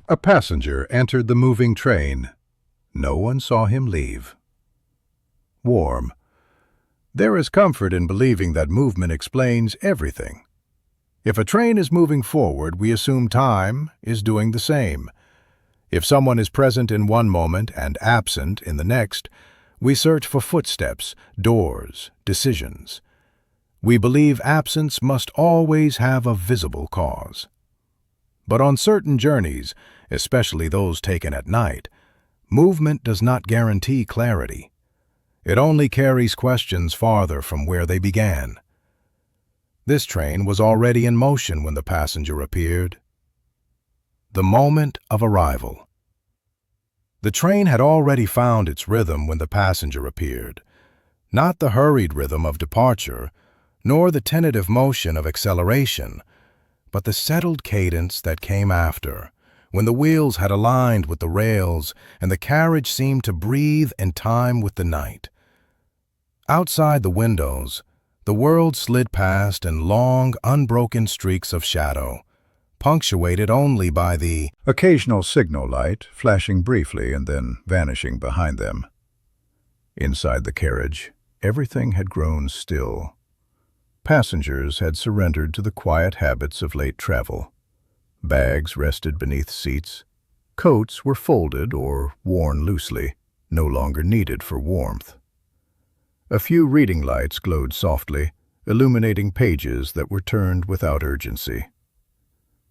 A passenger entered the moving train. No one saw him leave. Warm. There is comfort in believing that movement explains everything. If a train is moving forward, we assume time is doing the same. If someone is present in one moment and absent in the next, we search for footsteps, doors, decisions. We believe absence must always have a visible cause. But on certain journeys, especially those taken at night, movement does not guarantee clarity. It only carries questions farther from where they began. This train was already in motion when the passenger appeared. The moment of arrival. The train had already found its rhythm when the passenger appeared, not the hurried rhythm of departure, nor the tentative motion of acceleration, but the settled cadence that came after, when the wheels had aligned with the rails and the carriage seemed to breathe in time with the night. Outside the windows, the world slid past in long, unbroken streaks of shadow, punctuated only by the occasional signal light flashing briefly and then vanishing behind them. Inside the carriage, everything had grown still. Passengers had surrendered to the quiet habits of late travel. Bags rested beneath seats. Coats were folded or worn loosely, no longer needed for warmth. A few reading lights glowed softly, illuminating pages that were turned without urgency.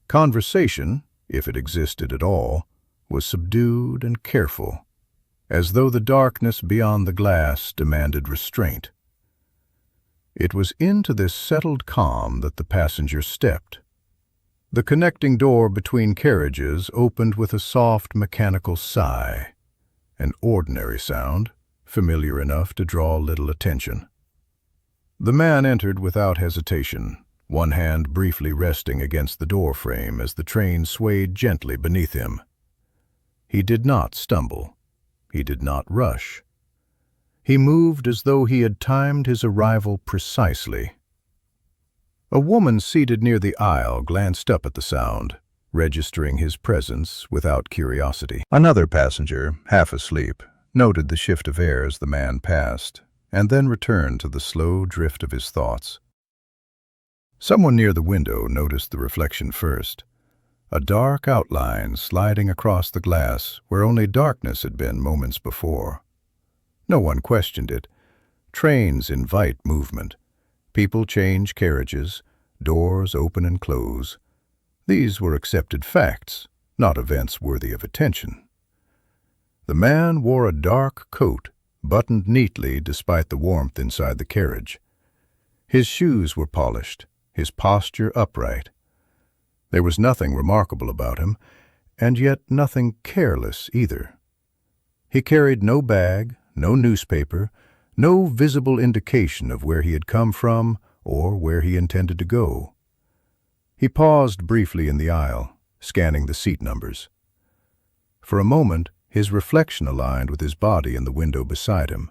Conversation, if it existed at all, was subdued and careful, as though the darkness beyond the glass demanded restraint. It was into this settled calm that the passenger stepped. The connecting door between carriages opened with a soft mechanical sigh, an ordinary sound, familiar enough to draw little attention. The man entered without hesitation, one hand briefly resting against the door frame as the train swayed gently beneath him. He did not stumble. He did not rush. He moved as though he had timed his arrival precisely. A woman seated near the aisle glanced up at the sound, registering his presence without curiosity. Another passenger, half asleep, noted the shift of air as the man passed, and then returned to the slow drift of his thoughts. Someone near the window noticed the reflection first, a dark outline sliding across the glass where only darkness had been moments before. No one questioned it. Trains invite movement. People change carriages, doors open and close. These were accepted facts, not events worthy of attention. The man wore a dark coat, buttoned neatly despite the warmth inside the carriage. His shoes were polished, his posture upright. There was nothing remarkable about him, and yet nothing careless either. He carried no bag, no newspaper, no visible indication of where he had come from or where he intended to go. He paused briefly in the aisle, scanning the seat numbers. For a moment, his reflection aligned with his body in the window beside him.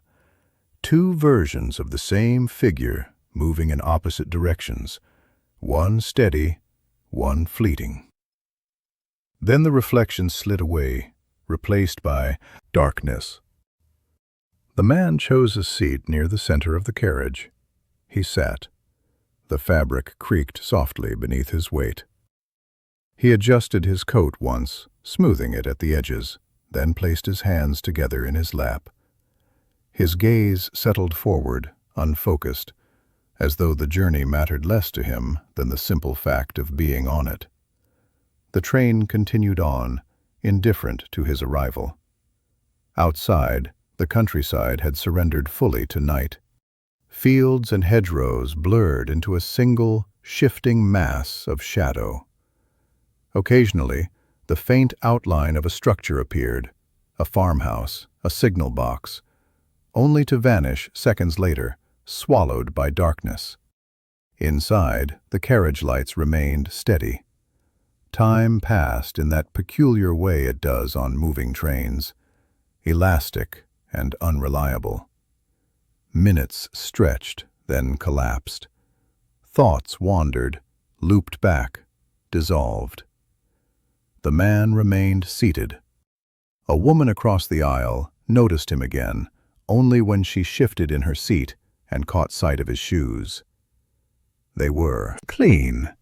Two versions of the same figure moving in opposite directions, one steady, one fleeting. Then the reflection slid away, replaced by darkness. The man chose a seat near the center of the carriage. He sat. The fabric creaked softly beneath his weight. He adjusted his coat once, smoothing it at the edges, then placed his hands together in his lap. His gaze settled forward, unfocused, as though the journey mattered less to him than the simple fact of being on it. The train continued on, indifferent to his arrival. Outside, the countryside had surrendered fully to night. Fields and hedgerows blurred into a single, shifting mass of shadow. Occasionally, the faint outline of a structure appeared, a farmhouse, a signal box, only to vanish seconds later, swallowed by darkness. Inside, the carriage lights remained steady. Time passed in that peculiar way it does on moving trains, elastic and unreliable. Minutes stretched, then collapsed. Thoughts wandered, looped back, dissolved. The man remained seated. A woman across the aisle noticed him again, only when she shifted in her seat and caught sight of his shoes. They were clean.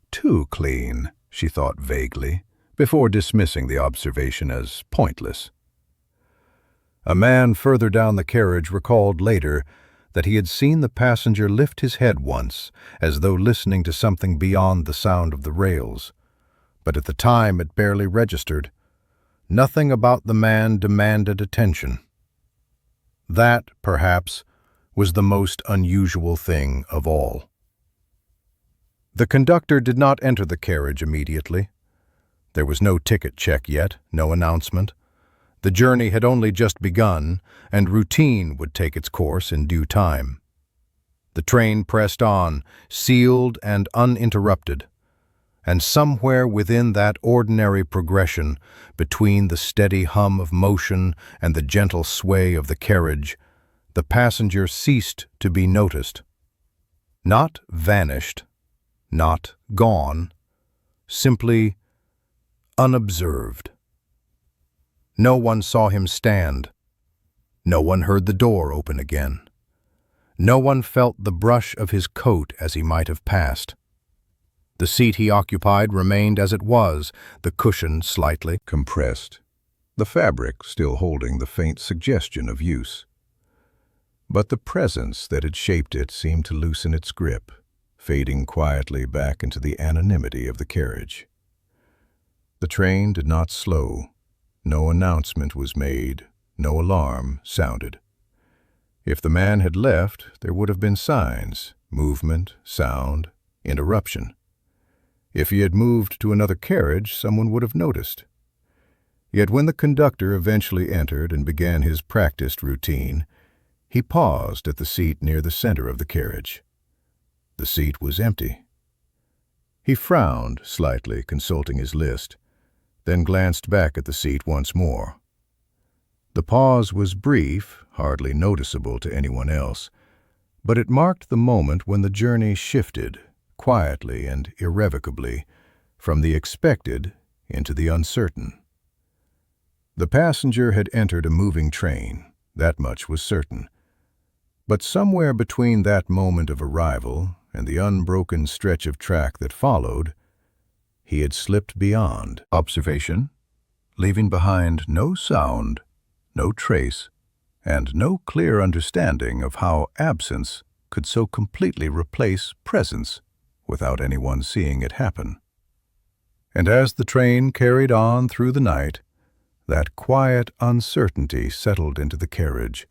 Too clean, she thought vaguely, before dismissing the observation as pointless. A man further down the carriage recalled later that he had seen the passenger lift his head once, as though listening to something beyond the sound of the rails. But at the time it barely registered. Nothing about the man demanded attention. That, perhaps, was the most unusual thing of all. The conductor did not enter the carriage immediately. There was no ticket check yet, no announcement. The journey had only just begun, and routine would take its course in due time. The train pressed on, sealed and uninterrupted. And somewhere within that ordinary progression, between the steady hum of motion and the gentle sway of the carriage, the passenger ceased to be noticed. Not vanished, not gone, simply unobserved. No one saw him stand. No one heard the door open again. No one felt the brush of his coat as he might have passed. The seat he occupied remained as it was, the cushion slightly compressed, the fabric still holding the faint suggestion of use. But the presence that had shaped it seemed to loosen its grip, fading quietly back into the anonymity of the carriage. The train did not slow. No announcement was made, no alarm sounded. If the man had left, there would have been signs, movement, sound, interruption. If he had moved to another carriage, someone would have noticed. Yet when the conductor eventually entered and began his practiced routine, he paused at the seat near the center of the carriage. The seat was empty. He frowned slightly, consulting his list, then glanced back at the seat once more. The pause was brief, hardly noticeable to anyone else, but it marked the moment when the journey shifted, quietly and irrevocably, from the expected into the uncertain. The passenger had entered a moving train, that much was certain. But somewhere between that moment of arrival and the unbroken stretch of track that followed, he had slipped beyond observation, leaving behind no sound, no trace, and no clear understanding of how absence could so completely replace presence without anyone seeing it happen. And as the train carried on through the night, that quiet uncertainty settled into the carriage,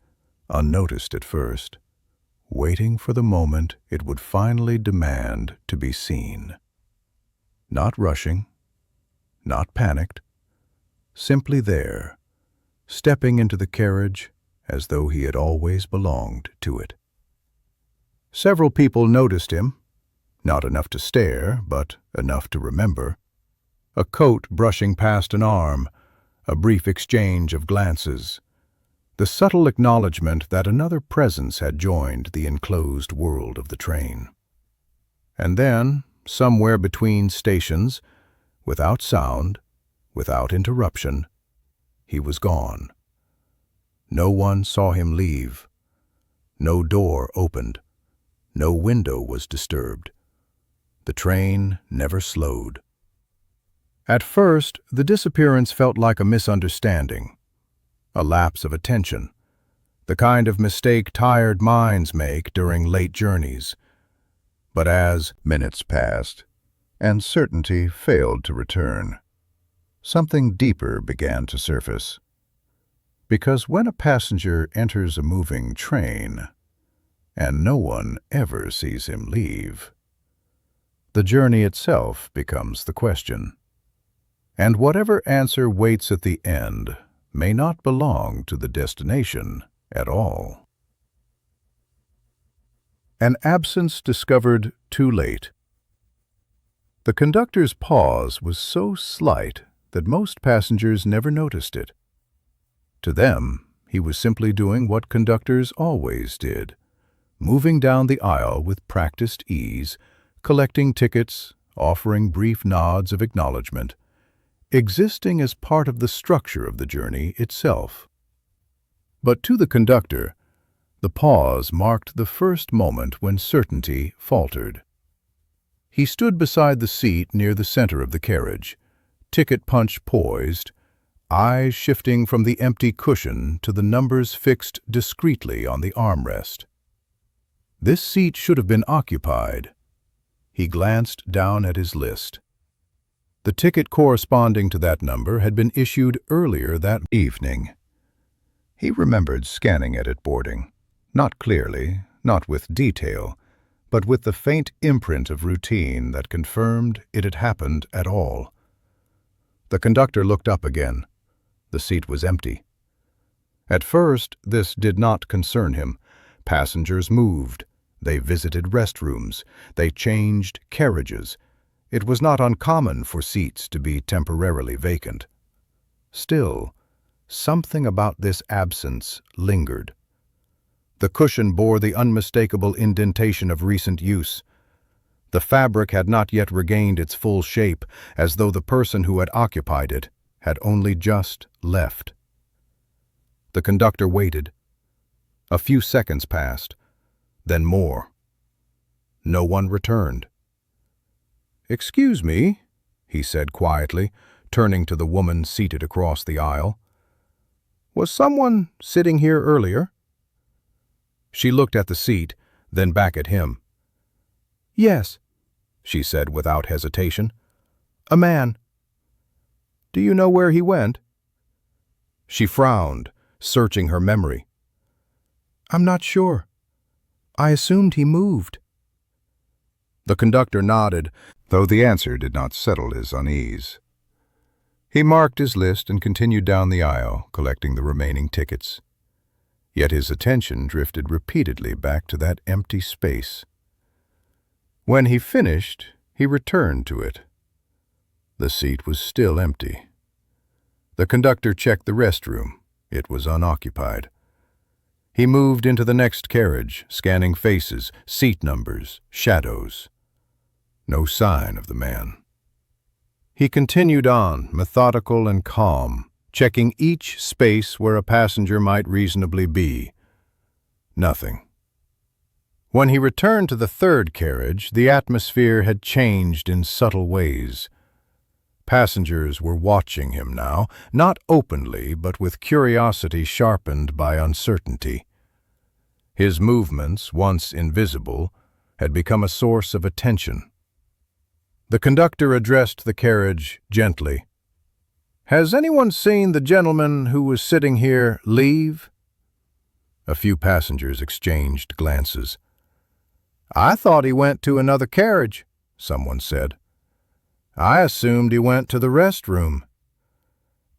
unnoticed at first, waiting for the moment it would finally demand to be seen. Not rushing, not panicked, simply there, stepping into the carriage as though he had always belonged to it. Several people noticed him, not enough to stare, but enough to remember. A coat brushing past an arm, a brief exchange of glances, the subtle acknowledgement that another presence had joined the enclosed world of the train. And then, somewhere between stations, without sound, without interruption, he was gone. No one saw him leave. No door opened. No window was disturbed. The train never slowed. At first, the disappearance felt like a misunderstanding, a lapse of attention, the kind of mistake tired minds make during late journeys. But as minutes passed, and certainty failed to return, something deeper began to surface. Because when a passenger enters a moving train, and no one ever sees him leave, the journey itself becomes the question. And whatever answer waits at the end may not belong to the destination at all. An absence discovered too late. The conductor's pause was so slight that most passengers never noticed it. To them, he was simply doing what conductors always did, moving down the aisle with practiced ease, collecting tickets, offering brief nods of acknowledgement, existing as part of the structure of the journey itself. But to the conductor, the pause marked the first moment when certainty faltered. He stood beside the seat near the center of the carriage, ticket punch poised, eyes shifting from the empty cushion to the numbers fixed discreetly on the armrest. This seat should have been occupied. He glanced down at his list. The ticket corresponding to that number had been issued earlier that evening. He remembered scanning it at boarding, not clearly, not with detail, but with the faint imprint of routine that confirmed it had happened at all. The conductor looked up again. The seat was empty. At first, this did not concern him. Passengers moved. They visited restrooms. They changed carriages. It was not uncommon for seats to be temporarily vacant. Still, something about this absence lingered. The cushion bore the unmistakable indentation of recent use. The fabric had not yet regained its full shape, as though the person who had occupied it had only just left. The conductor waited. A few seconds passed, then more. No one returned. "Excuse me," he said quietly, turning to the woman seated across the aisle. "Was someone sitting here earlier?" She looked at the seat, then back at him. "Yes," she said without hesitation. "A man." "Do you know where he went?" She frowned, searching her memory. "I'm not sure. I assumed he moved." The conductor nodded, though the answer did not settle his unease. He marked his list and continued down the aisle, collecting the remaining tickets. Yet his attention drifted repeatedly back to that empty space. When he finished, he returned to it. The seat was still empty. The conductor checked the restroom. It was unoccupied. He moved into the next carriage, scanning faces, seat numbers, shadows. No sign of the man. He continued on, methodical and calm, checking each space where a passenger might reasonably be. Nothing. When he returned to the third carriage, the atmosphere had changed in subtle ways. Passengers were watching him now, not openly, but with curiosity sharpened by uncertainty. His movements, once invisible, had become a source of attention. The conductor addressed the carriage gently. "Has anyone seen the gentleman who was sitting here leave?" A few passengers exchanged glances. "I thought he went to another carriage," someone said. "I assumed he went to the restroom."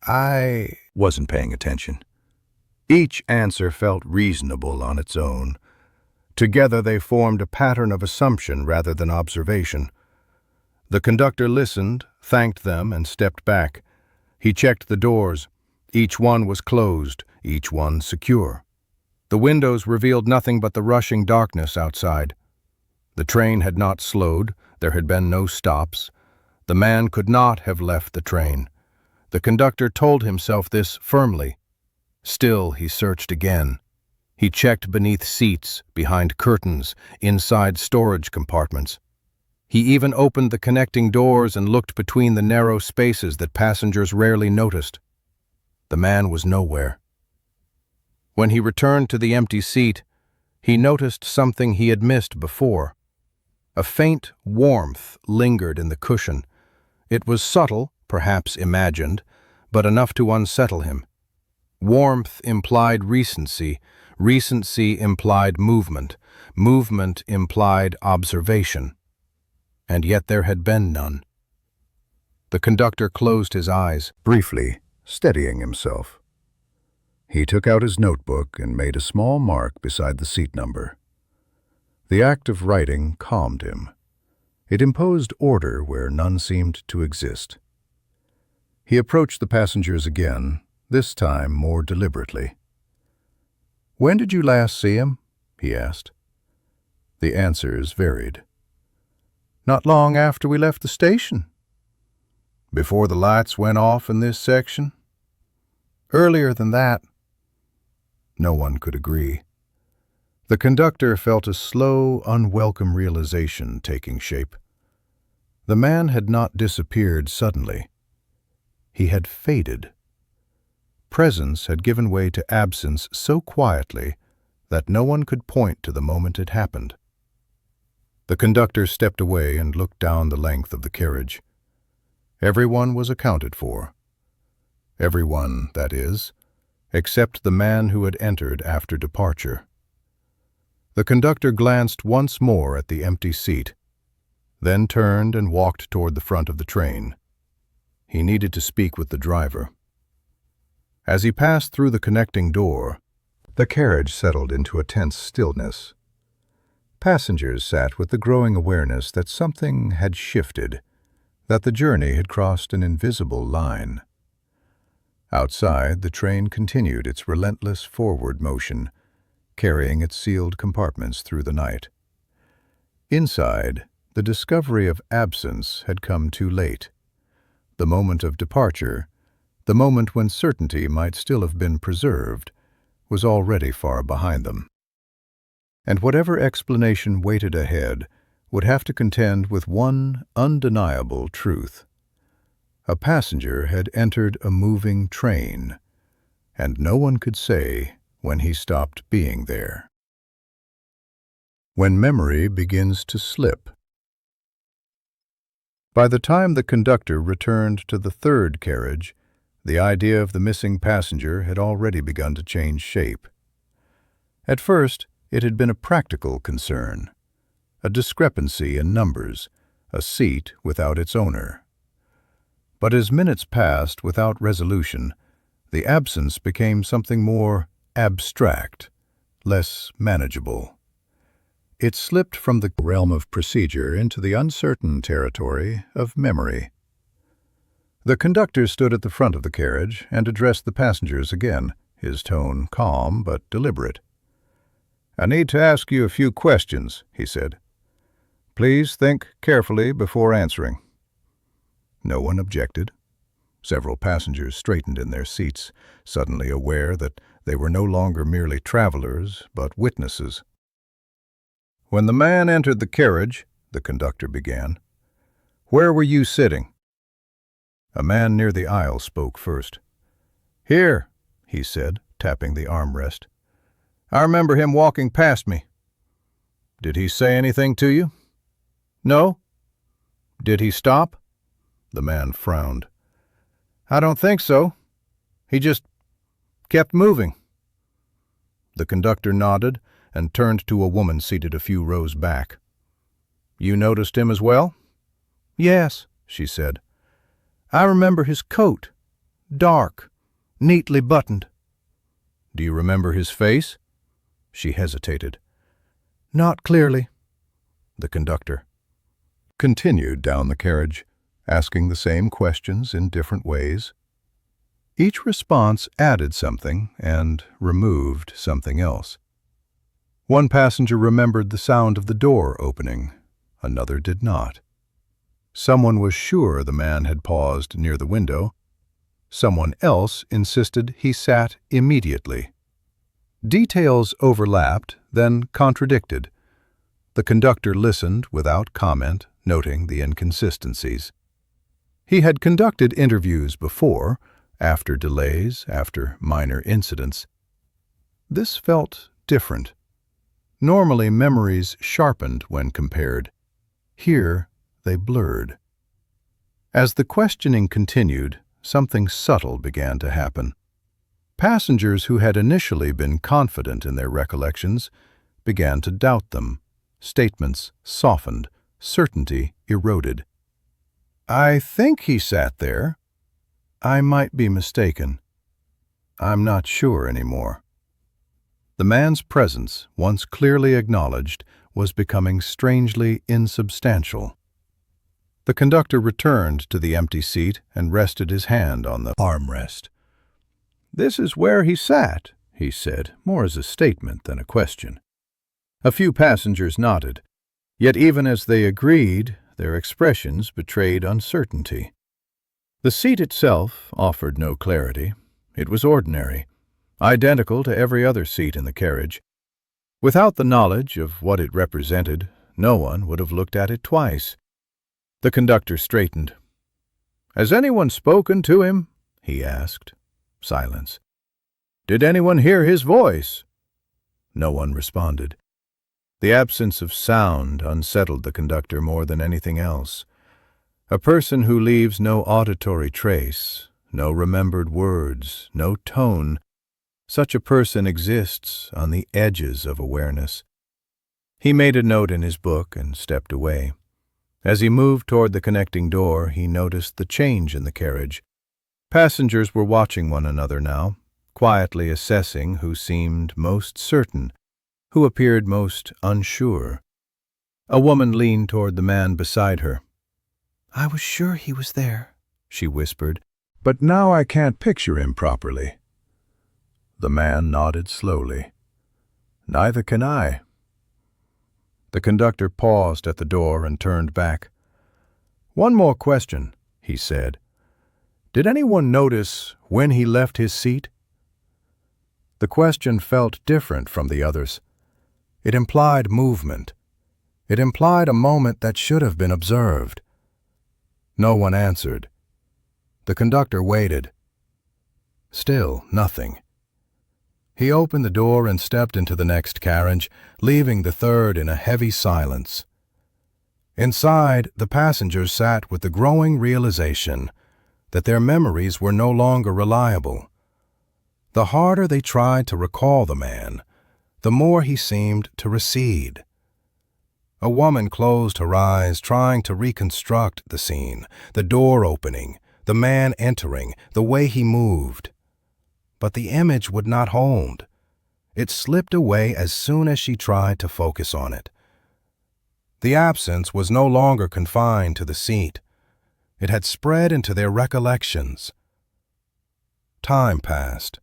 I wasn't paying attention. Each answer felt reasonable on its own. Together they formed a pattern of assumption rather than observation. The conductor listened, thanked them, and stepped back. He checked the doors. Each one was closed, each one secure. The windows revealed nothing but the rushing darkness outside. The train had not slowed. There had been no stops. The man could not have left the train. The conductor told himself this firmly. Still, he searched again. He checked beneath seats, behind curtains, inside storage compartments. He even opened the connecting doors and looked between the narrow spaces that passengers rarely noticed. The man was nowhere. When he returned to the empty seat, he noticed something he had missed before. A faint warmth lingered in the cushion. It was subtle, perhaps imagined, but enough to unsettle him. Warmth implied recency. Recency implied movement. Movement implied observation. And yet there had been none. The conductor closed his eyes, briefly, steadying himself. He took out his notebook and made a small mark beside the seat number. The act of writing calmed him. It imposed order where none seemed to exist. He approached the passengers again, this time more deliberately. "When did you last see him?" he asked. The answers varied. "Not long after we left the station." Before the lights went off in this section? Earlier than that? No one could agree. The conductor felt a slow, unwelcome realization taking shape. The man had not disappeared suddenly. He had faded. Presence had given way to absence so quietly that no one could point to the moment it happened. The conductor stepped away and looked down the length of the carriage. Everyone was accounted for. Everyone, that is, except the man who had entered after departure. The conductor glanced once more at the empty seat, then turned and walked toward the front of the train. He needed to speak with the driver. As he passed through the connecting door, the carriage settled into a tense stillness. Passengers sat with the growing awareness that something had shifted, that the journey had crossed an invisible line. Outside, the train continued its relentless forward motion, carrying its sealed compartments through the night. Inside, the discovery of absence had come too late. The moment of departure, the moment when certainty might still have been preserved, was already far behind them. And whatever explanation waited ahead would have to contend with one undeniable truth. A passenger had entered a moving train, and no one could say when he stopped being there. When memory begins to slip. By the time the conductor returned to the third carriage, the idea of the missing passenger had already begun to change shape. At first, it had been a practical concern, a discrepancy in numbers, a seat without its owner. But as minutes passed without resolution, the absence became something more abstract, less manageable. It slipped from the realm of procedure into the uncertain territory of memory. The conductor stood at the front of the carriage and addressed the passengers again, his tone calm but deliberate. "I need to ask you a few questions," he said. "Please think carefully before answering." No one objected. Several passengers straightened in their seats, suddenly aware that they were no longer merely travelers, but witnesses. "When the man entered the carriage," the conductor began, "where were you sitting?" A man near the aisle spoke first. "Here," he said, tapping the armrest. "I remember him walking past me." "Did he say anything to you?" "No." "Did he stop?" The man frowned. "I don't think so. He just kept moving." The conductor nodded and turned to a woman seated a few rows back. "You noticed him as well?" "Yes," she said. "I remember his coat. Dark, neatly buttoned." "Do you remember his face?" She hesitated. "Not clearly." The conductor continued down the carriage, asking the same questions in different ways. Each response added something and removed something else. One passenger remembered the sound of the door opening, another did not. Someone was sure the man had paused near the window. Someone else insisted he sat immediately. Details overlapped, then contradicted. The conductor listened without comment, noting the inconsistencies. He had conducted interviews before, after delays, after minor incidents. This felt different. Normally, memories sharpened when compared. Here, they blurred. As the questioning continued, something subtle began to happen. Passengers who had initially been confident in their recollections began to doubt them. Statements softened, certainty eroded. "I think he sat there. I might be mistaken. I'm not sure anymore." The man's presence, once clearly acknowledged, was becoming strangely insubstantial. The conductor returned to the empty seat and rested his hand on the armrest. "This is where he sat," he said, more as a statement than a question. A few passengers nodded, yet even as they agreed, their expressions betrayed uncertainty. The seat itself offered no clarity. It was ordinary, identical to every other seat in the carriage. Without the knowledge of what it represented, no one would have looked at it twice. The conductor straightened. "Has anyone spoken to him?" he asked. Silence. "Did anyone hear his voice?" No one responded. The absence of sound unsettled the conductor more than anything else. A person who leaves no auditory trace, no remembered words, no tone, such a person exists on the edges of awareness. He made a note in his book and stepped away. As he moved toward the connecting door, he noticed the change in the carriage. Passengers were watching one another now, quietly assessing who seemed most certain, who appeared most unsure. A woman leaned toward the man beside her. "I was sure he was there," she whispered, "But now I can't picture him properly." The man nodded slowly. "Neither can I." The conductor paused at the door and turned back. "One more question," he said. "Did anyone notice when he left his seat?" The question felt different from the others. It implied movement. It implied a moment that should have been observed. No one answered. The conductor waited. Still nothing. He opened the door and stepped into the next carriage, leaving the third in a heavy silence. Inside, the passengers sat with the growing realization that their memories were no longer reliable. The harder they tried to recall the man, the more he seemed to recede. A woman closed her eyes, trying to reconstruct the scene, the door opening, the man entering, the way he moved. But the image would not hold. It slipped away as soon as she tried to focus on it. The absence was no longer confined to the seat. It had spread into their recollections. Time passed.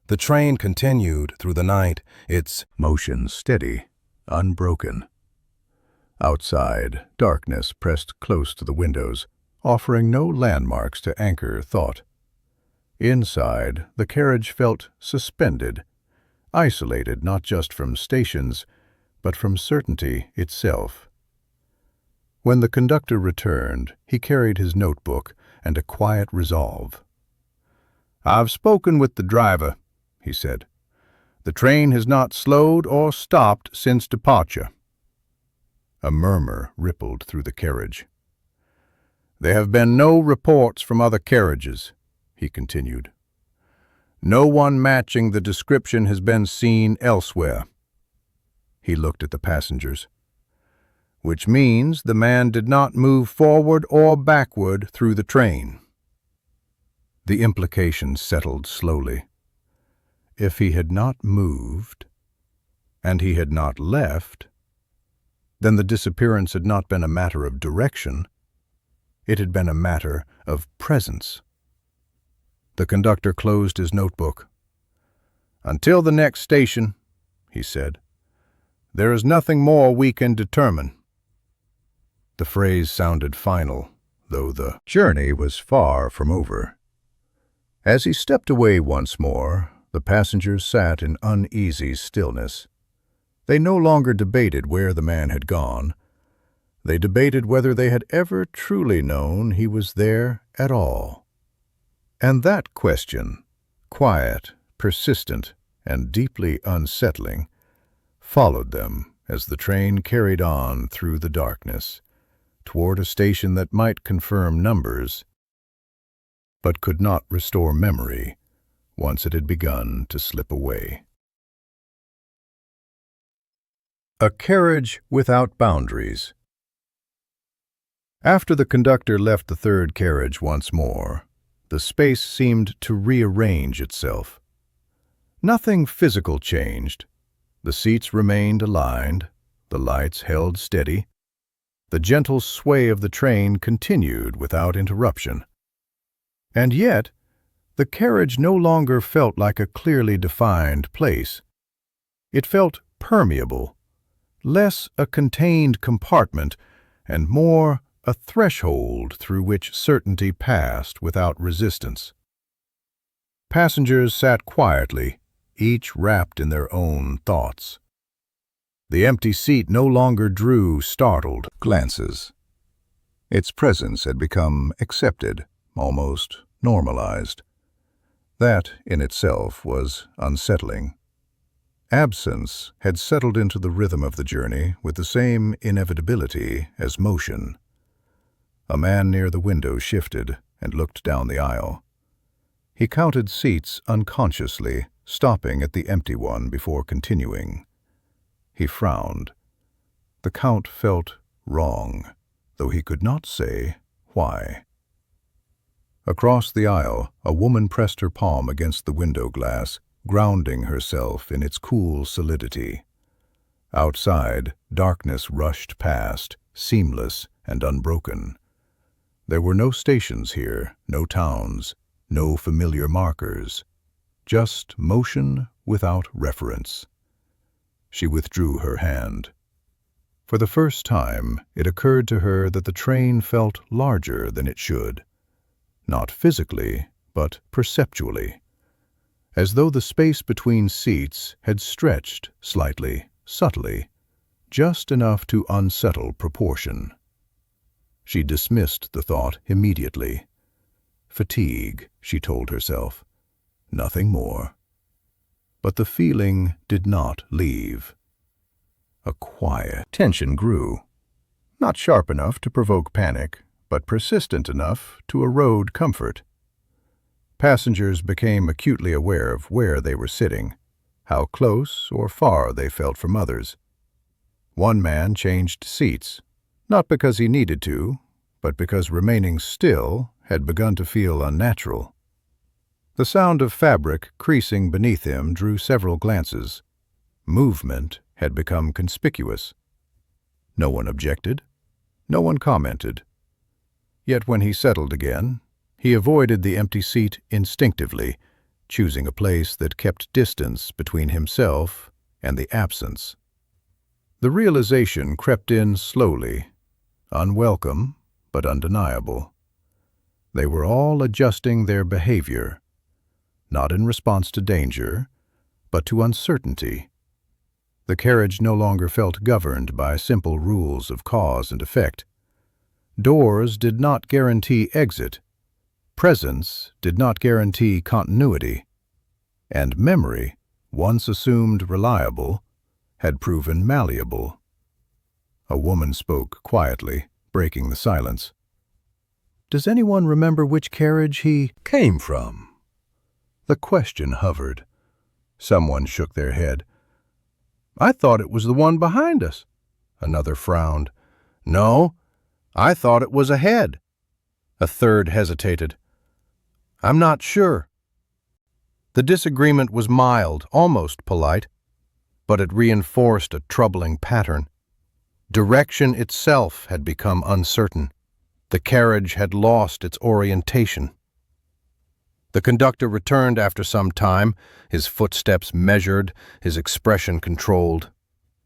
The train continued through the night, its motion steady, unbroken. Outside, darkness pressed close to the windows, offering no landmarks to anchor thought. Inside, the carriage felt suspended, isolated not just from stations, but from certainty itself. When the conductor returned, he carried his notebook and a quiet resolve. "I've spoken with the driver," he said. "The train has not slowed or stopped since departure." A murmur rippled through the carriage. "There have been no reports from other carriages," he continued. "No one matching the description has been seen elsewhere." He looked at the passengers. "Which means the man did not move forward or backward through the train." The implication settled slowly. If he had not moved, and he had not left, then the disappearance had not been a matter of direction. It had been a matter of presence. The conductor closed his notebook. "Until the next station," he said, "there is nothing more we can determine." The phrase sounded final, though the journey was far from over. As he stepped away once more, the passengers sat in uneasy stillness. They no longer debated where the man had gone. They debated whether they had ever truly known he was there at all. And that question, quiet, persistent, and deeply unsettling, followed them as the train carried on through the darkness, toward a station that might confirm numbers, but could not restore memory once it had begun to slip away. A carriage without boundaries. After the conductor left the third carriage once more, the space seemed to rearrange itself. Nothing physical changed. The seats remained aligned, the lights held steady. The gentle sway of the train continued without interruption. And yet, the carriage no longer felt like a clearly defined place. It felt permeable, less a contained compartment and more a threshold through which certainty passed without resistance. Passengers sat quietly, each wrapped in their own thoughts. The empty seat no longer drew startled glances. Its presence had become accepted, almost normalized. That, in itself, was unsettling. Absence had settled into the rhythm of the journey with the same inevitability as motion. A man near the window shifted and looked down the aisle. He counted seats unconsciously, stopping at the empty one before continuing. He frowned. The count felt wrong, though he could not say why. Across the aisle, a woman pressed her palm against the window glass, grounding herself in its cool solidity. Outside, darkness rushed past, seamless and unbroken. There were no stations here, no towns, no familiar markers, just motion without reference. She withdrew her hand. For the first time, it occurred to her that the train felt larger than it should. Not physically, but perceptually. As though the space between seats had stretched slightly, subtly, just enough to unsettle proportion. She dismissed the thought immediately. Fatigue, she told herself. Nothing more. But the feeling did not leave. A quiet tension grew. Not sharp enough to provoke panic, but persistent enough to erode comfort. Passengers became acutely aware of where they were sitting, how close or far they felt from others. One man changed seats, not because he needed to, but because remaining still had begun to feel unnatural. The sound of fabric creasing beneath him drew several glances. Movement had become conspicuous. No one objected. No one commented. Yet when he settled again, he avoided the empty seat instinctively, choosing a place that kept distance between himself and the absence. The realization crept in slowly, unwelcome but undeniable. They were all adjusting their behavior, not in response to danger, but to uncertainty. The carriage no longer felt governed by simple rules of cause and effect. Doors did not guarantee exit. Presence did not guarantee continuity. And memory, once assumed reliable, had proven malleable. A woman spoke quietly, breaking the silence. "Does anyone remember which carriage he came from?" The question hovered. Someone shook their head. "I thought it was the one behind us." Another frowned. "No, I thought it was ahead." A third hesitated. "I'm not sure." The disagreement was mild, almost polite, but it reinforced a troubling pattern. Direction itself had become uncertain. The carriage had lost its orientation. The conductor returned after some time, his footsteps measured, his expression controlled.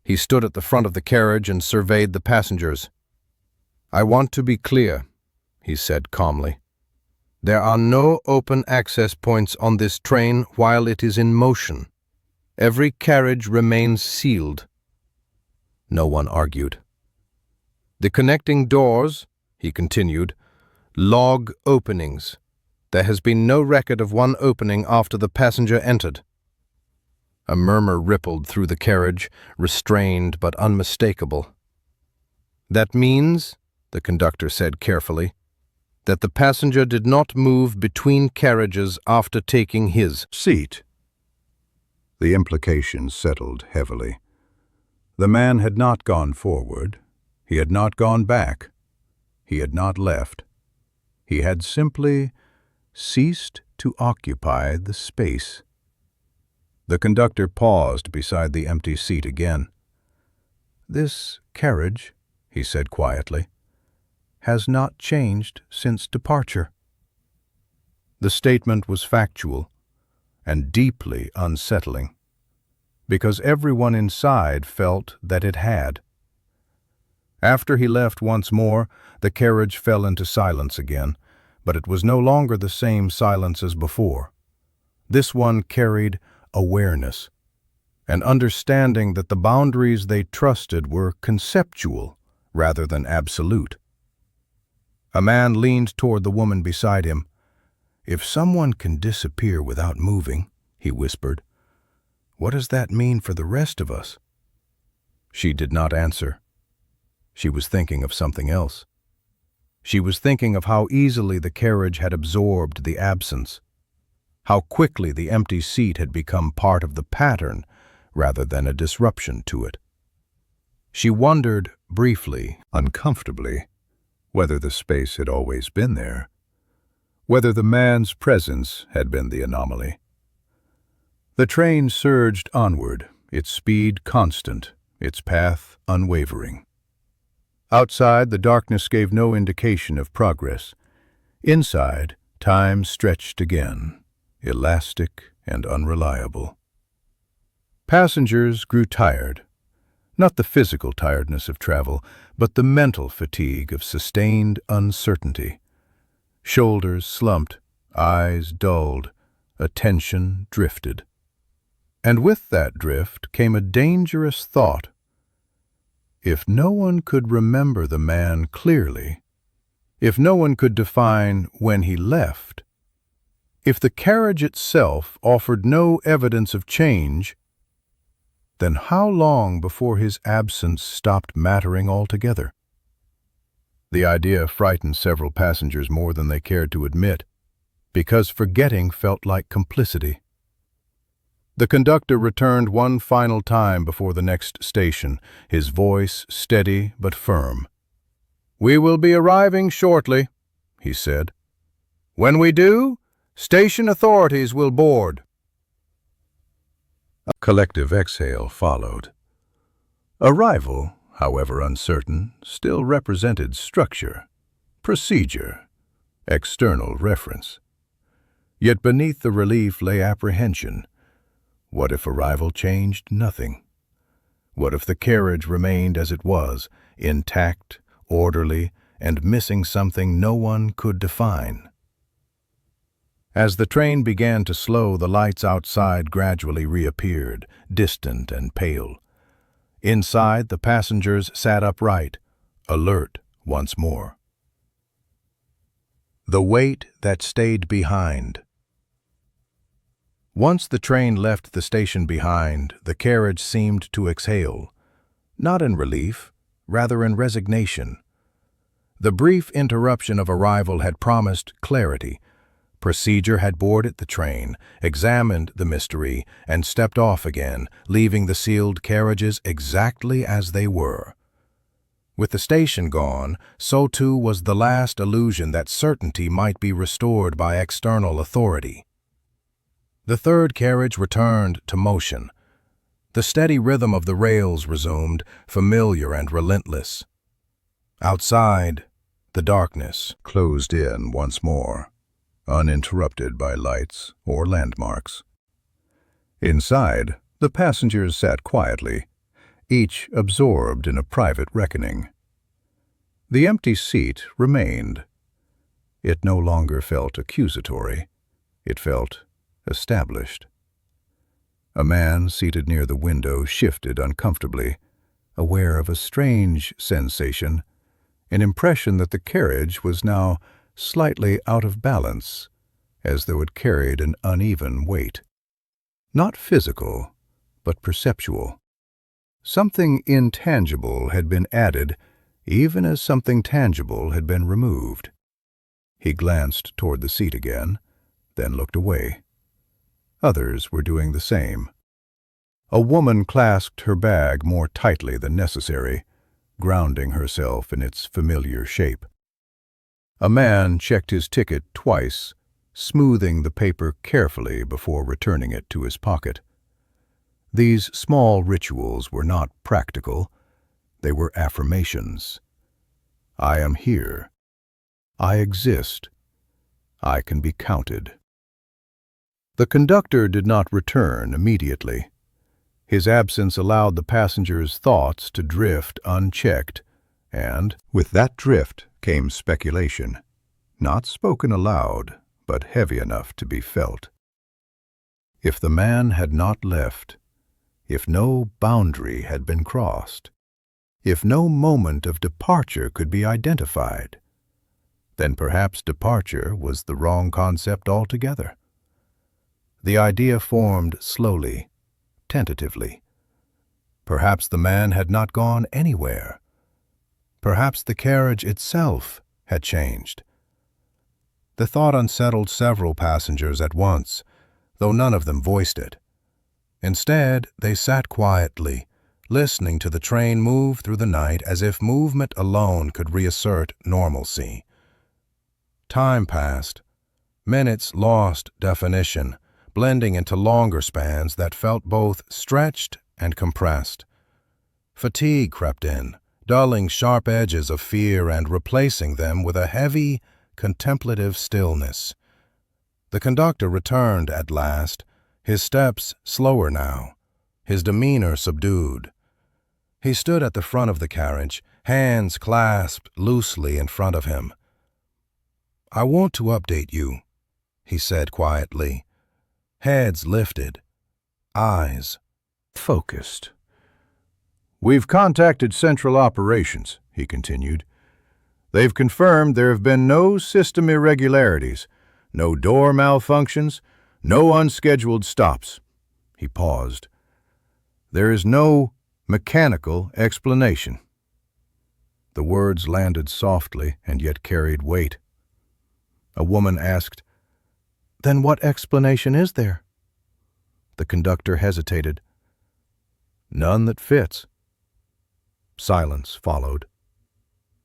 He stood at the front of the carriage and surveyed the passengers. "I want to be clear," he said calmly. "There are no open access points on this train while it is in motion. Every carriage remains sealed." No one argued. "The connecting doors," he continued, "log openings. There has been no record of one opening after the passenger entered." A murmur rippled through the carriage, restrained but unmistakable. "That means," the conductor said carefully, "that the passenger did not move between carriages after taking his seat." The implication settled heavily. The man had not gone forward. He had not gone back. He had not left. He had simply ceased to occupy the space. The conductor paused beside the empty seat again. "This carriage," he said quietly, "has not changed since departure." The statement was factual and deeply unsettling, because everyone inside felt that it had. After he left once more, the carriage fell into silence again, but it was no longer the same silence as before. This one carried awareness, an understanding that the boundaries they trusted were conceptual rather than absolute. A man leaned toward the woman beside him. "If someone can disappear without moving," he whispered, "what does that mean for the rest of us?" She did not answer. She was thinking of something else. She was thinking of how easily the carriage had absorbed the absence, how quickly the empty seat had become part of the pattern rather than a disruption to it. She wondered briefly, uncomfortably, whether the space had always been there, whether the man's presence had been the anomaly. The train surged onward, its speed constant, its path unwavering. Outside, the darkness gave no indication of progress. Inside, time stretched again, elastic and unreliable. Passengers grew tired, not the physical tiredness of travel, but the mental fatigue of sustained uncertainty. Shoulders slumped, eyes dulled, attention drifted. And with that drift came a dangerous thought. If no one could remember the man clearly, if no one could define when he left, if the carriage itself offered no evidence of change, then how long before his absence stopped mattering altogether? The idea frightened several passengers more than they cared to admit, because forgetting felt like complicity. The conductor returned one final time before the next station, his voice steady but firm. "We will be arriving shortly," he said. "When we do, station authorities will board." A collective exhale followed. Arrival, however uncertain, still represented structure, procedure, external reference. Yet beneath the relief lay apprehension. What if arrival changed nothing? What if the carriage remained as it was, intact, orderly, and missing something no one could define? As the train began to slow, the lights outside gradually reappeared, distant and pale. Inside, the passengers sat upright, alert once more. The weight that stayed behind. Once the train left the station behind, the carriage seemed to exhale, not in relief, rather in resignation. The brief interruption of arrival had promised clarity. Procedure had boarded the train, examined the mystery, and stepped off again, leaving the sealed carriages exactly as they were. With the station gone, so too was the last illusion that certainty might be restored by external authority. The third carriage returned to motion. The steady rhythm of the rails resumed, familiar and relentless. Outside, the darkness closed in once more, uninterrupted by lights or landmarks. Inside, the passengers sat quietly, each absorbed in a private reckoning. The empty seat remained. It no longer felt accusatory. It felt established. A man seated near the window shifted uncomfortably, aware of a strange sensation, an impression that the carriage was now slightly out of balance, as though it carried an uneven weight. Not physical, but perceptual. Something intangible had been added, even as something tangible had been removed. He glanced toward the seat again, then looked away. Others were doing the same. A woman clasped her bag more tightly than necessary, grounding herself in its familiar shape. A man checked his ticket twice, smoothing the paper carefully before returning it to his pocket. These small rituals were not practical. They were affirmations. I am here. I exist. I can be counted. The conductor did not return immediately. His absence allowed the passengers' thoughts to drift unchecked, And with that drift came speculation, not spoken aloud, but heavy enough to be felt. If the man had not left, if no boundary had been crossed, if no moment of departure could be identified, then perhaps departure was the wrong concept altogether. The idea formed slowly, tentatively. Perhaps the man had not gone anywhere. Perhaps the carriage itself had changed. The thought unsettled several passengers at once, though none of them voiced it. Instead, they sat quietly, listening to the train move through the night as if movement alone could reassert normalcy. Time passed. Minutes lost definition, blending into longer spans that felt both stretched and compressed. Fatigue crept in, dulling sharp edges of fear and replacing them with a heavy, contemplative stillness. The conductor returned at last, his steps slower now, his demeanor subdued. He stood at the front of the carriage, hands clasped loosely in front of him. "I want to update you," he said quietly. Heads lifted, eyes focused. "We've contacted Central Operations," he continued. "They've confirmed there have been no system irregularities, no door malfunctions, no unscheduled stops." He paused. "There is no mechanical explanation." The words landed softly and yet carried weight. A woman asked, "Then what explanation is there?" The conductor hesitated. "None that fits." Silence followed.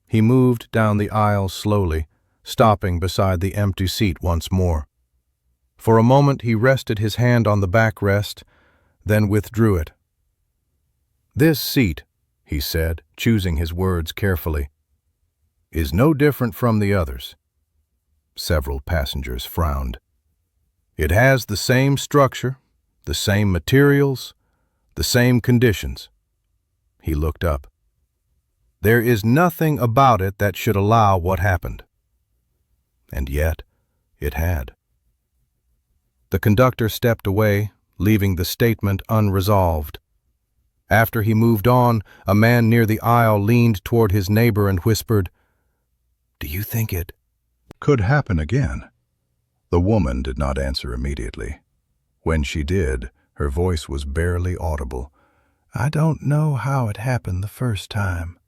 He moved down the aisle slowly, stopping beside the empty seat once more. For a moment he rested his hand on the backrest, then withdrew it. "This seat," he said, choosing his words carefully, "is no different from the others." Several passengers frowned. "It has the same structure, the same materials, the same conditions." He looked up. "There is nothing about it that should allow what happened." And yet, it had. The conductor stepped away, leaving the statement unresolved. After he moved on, a man near the aisle leaned toward his neighbor and whispered, "Do you think it could happen again?" The woman did not answer immediately. When she did, her voice was barely audible. "I don't know how it happened the first time."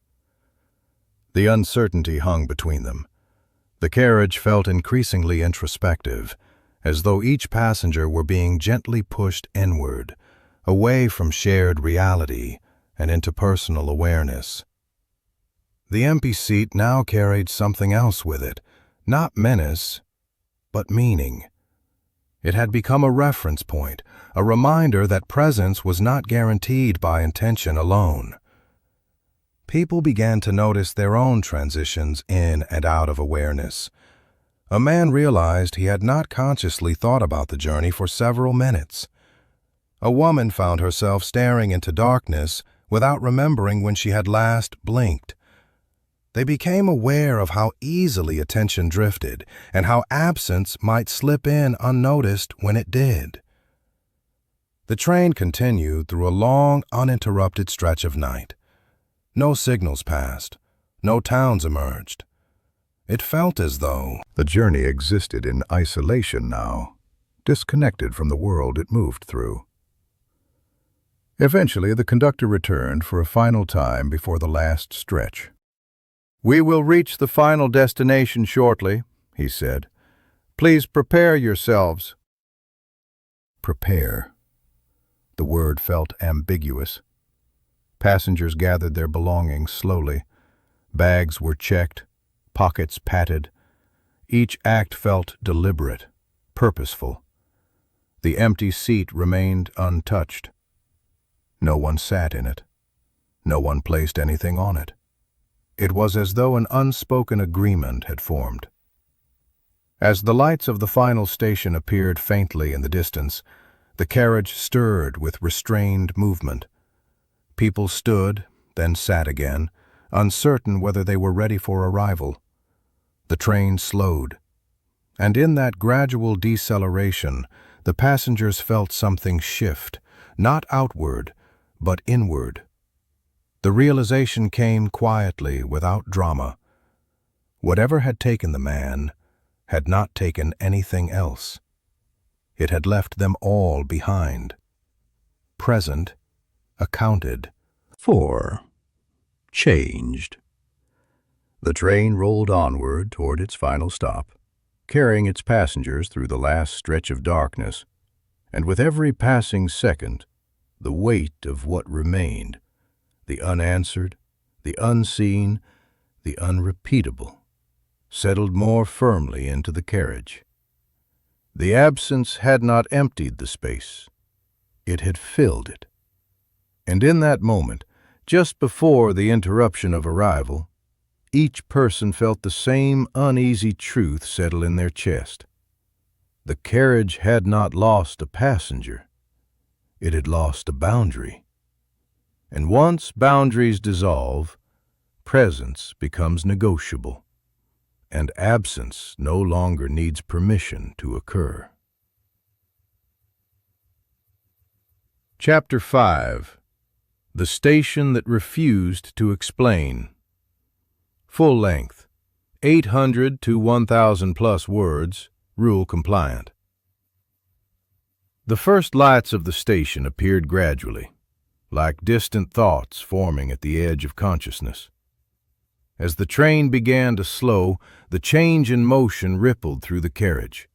The uncertainty hung between them. The carriage felt increasingly introspective, as though each passenger were being gently pushed inward, away from shared reality and into personal awareness. The empty seat now carried something else with it, not menace, but meaning. It had become a reference point, a reminder that presence was not guaranteed by intention alone. People began to notice their own transitions in and out of awareness. A man realized he had not consciously thought about the journey for several minutes. A woman found herself staring into darkness without remembering when she had last blinked. They became aware of how easily attention drifted and how absence might slip in unnoticed when it did. The train continued through a long, uninterrupted stretch of night. No signals passed. No towns emerged. It felt as though the journey existed in isolation now, disconnected from the world it moved through. Eventually, the conductor returned for a final time before the last stretch. "We will reach the final destination shortly," he said. "Please prepare yourselves." Prepare. The word felt ambiguous. Passengers gathered their belongings slowly. Bags were checked, pockets patted. Each act felt deliberate, purposeful. The empty seat remained untouched. No one sat in it. No one placed anything on it. It was as though an unspoken agreement had formed. As the lights of the final station appeared faintly in the distance, the carriage stirred with restrained movement. People stood, then sat again, uncertain whether they were ready for arrival. The train slowed, and in that gradual deceleration, the passengers felt something shift, not outward, but inward. The realization came quietly, without drama. Whatever had taken the man had not taken anything else. It had left them all behind. Present, accounted for, changed. The train rolled onward toward its final stop, carrying its passengers through the last stretch of darkness, and with every passing second, the weight of what remained, the unanswered, the unseen, the unrepeatable, settled more firmly into the carriage. The absence had not emptied the space. It had filled it. And in that moment, just before the interruption of arrival, each person felt the same uneasy truth settle in their chest. The carriage had not lost a passenger. It had lost a boundary. And once boundaries dissolve, presence becomes negotiable, and absence no longer needs permission to occur. Chapter 5. The Station That Refused to Explain. Full length, 800 to 1,000 plus words, rule compliant. The first lights of the station appeared gradually, like distant thoughts forming at the edge of consciousness. As the train began to slow, the change in motion rippled through the carriage.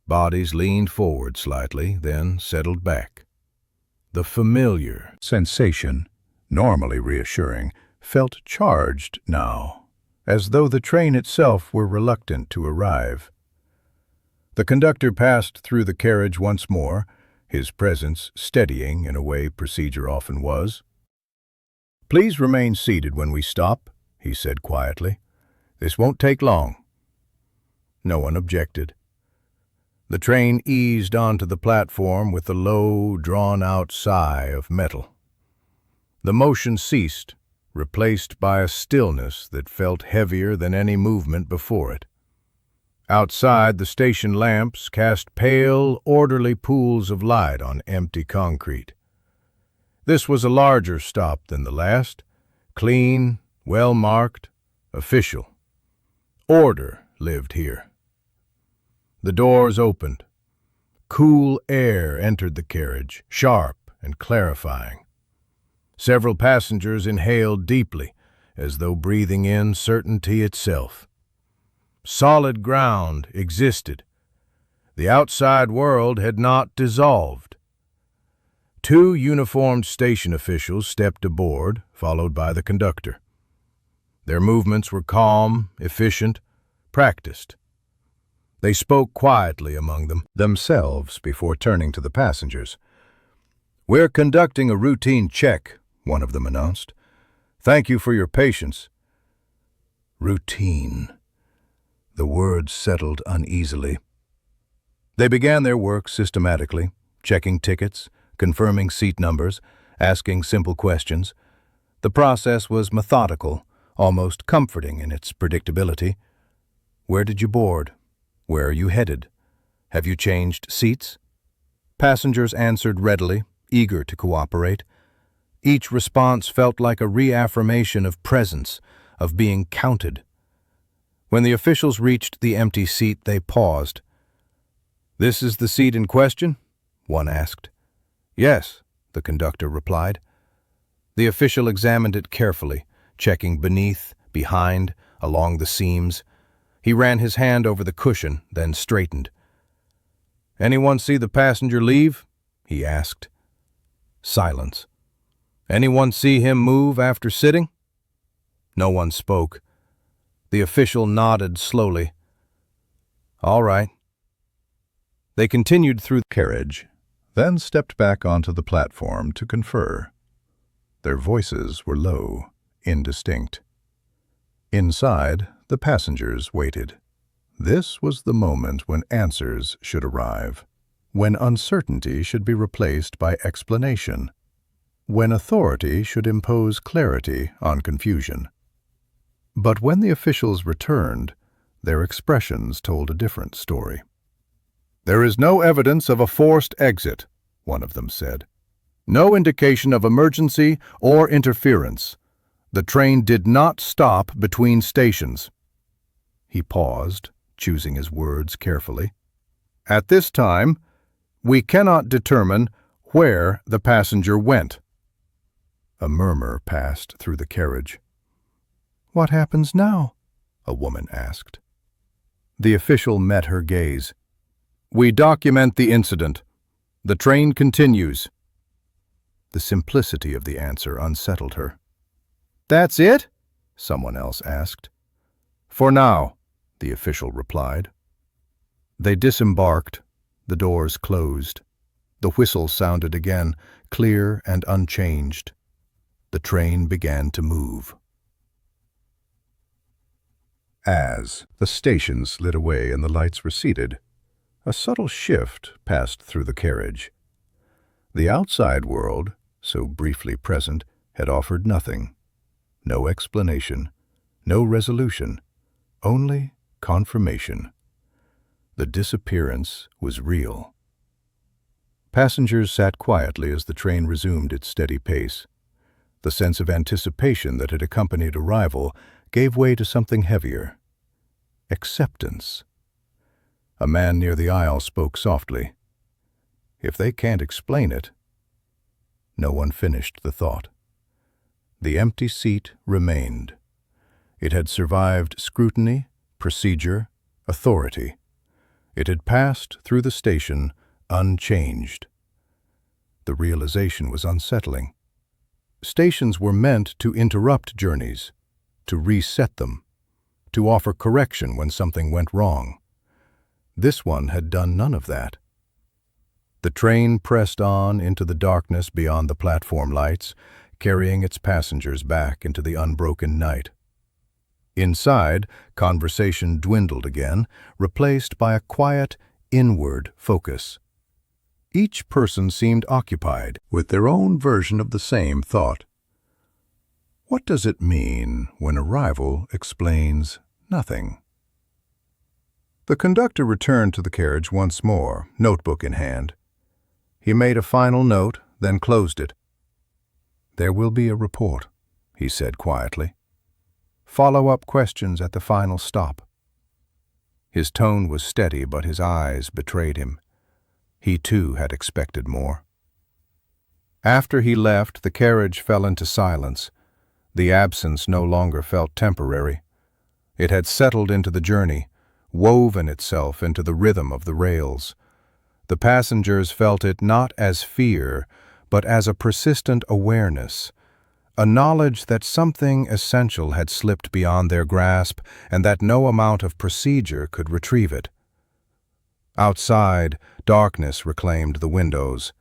Bodies leaned forward slightly, then settled back. The familiar sensation, normally reassuring, felt charged now, as though the train itself were reluctant to arrive. The conductor passed through the carriage once more, his presence steadying in a way procedure often was. "Please remain seated when we stop," he said quietly. "This won't take long." No one objected. The train eased onto the platform with a low, drawn-out sigh of metal. The motion ceased, replaced by a stillness that felt heavier than any movement before it. Outside, the station lamps cast pale, orderly pools of light on empty concrete. This was a larger stop than the last, clean, well-marked, official. Order lived here. The doors opened. Cool air entered the carriage, sharp and clarifying. Several passengers inhaled deeply, as though breathing in certainty itself. Solid ground existed. The outside world had not dissolved. Two uniformed station officials stepped aboard, followed by the conductor. Their movements were calm, efficient, practiced. They spoke quietly among themselves before turning to the passengers. "We're conducting a routine check," one of them announced. "Thank you for your patience." Routine. The words settled uneasily. They began their work systematically, checking tickets, confirming seat numbers, asking simple questions. The process was methodical, almost comforting in its predictability. "Where did you board? Where are you headed? Have you changed seats?" Passengers answered readily, eager to cooperate. Each response felt like a reaffirmation of presence, of being counted. When the officials reached the empty seat, they paused. "This is the seat in question?" one asked. "Yes," the conductor replied. The official examined it carefully, checking beneath, behind, along the seams. He ran his hand over the cushion, then straightened. "Anyone see the passenger leave?" he asked. Silence. "Anyone see him move after sitting?" No one spoke. The official nodded slowly. "All right." They continued through the carriage, then stepped back onto the platform to confer. Their voices were low, indistinct. Inside, the passengers waited. This was the moment when answers should arrive, when uncertainty should be replaced by explanation, when authority should impose clarity on confusion. But when the officials returned, their expressions told a different story. "There is no evidence of a forced exit," one of them said. "No indication of emergency or interference. The train did not stop between stations." He paused, choosing his words carefully. "At this time, we cannot determine where the passenger went." A murmur passed through the carriage. "What happens now?" a woman asked. The official met her gaze. "We document the incident. The train continues." The simplicity of the answer unsettled her. "That's it?" someone else asked. "For now," the official replied. They disembarked. The doors closed. The whistle sounded again, clear and unchanged. The train began to move. As the station slid away and the lights receded, a subtle shift passed through the carriage. The outside world, so briefly present, had offered nothing. No explanation, no resolution, only confirmation. The disappearance was real. Passengers sat quietly as the train resumed its steady pace. The sense of anticipation that had accompanied arrival gave way to something heavier. Acceptance. A man near the aisle spoke softly. "If they can't explain it—" No one finished the thought. The empty seat remained. It had survived scrutiny, procedure, authority. It had passed through the station unchanged. The realization was unsettling. Stations were meant to interrupt journeys, to reset them, to offer correction when something went wrong. This one had done none of that. The train pressed on into the darkness beyond the platform lights, carrying its passengers back into the unbroken night. Inside, conversation dwindled again, replaced by a quiet, inward focus. Each person seemed occupied with their own version of the same thought. What does it mean when arrival explains nothing? The conductor returned to the carriage once more, notebook in hand. He made a final note, then closed it. "There will be a report," he said quietly. "Follow-up questions at the final stop." His tone was steady, but his eyes betrayed him. He too had expected more. After he left, the carriage fell into silence. The absence no longer felt temporary. It had settled into the journey, woven itself into the rhythm of the rails. The passengers felt it not as fear, but as a persistent awareness, a knowledge that something essential had slipped beyond their grasp and that no amount of procedure could retrieve it. Outside, darkness reclaimed the windows.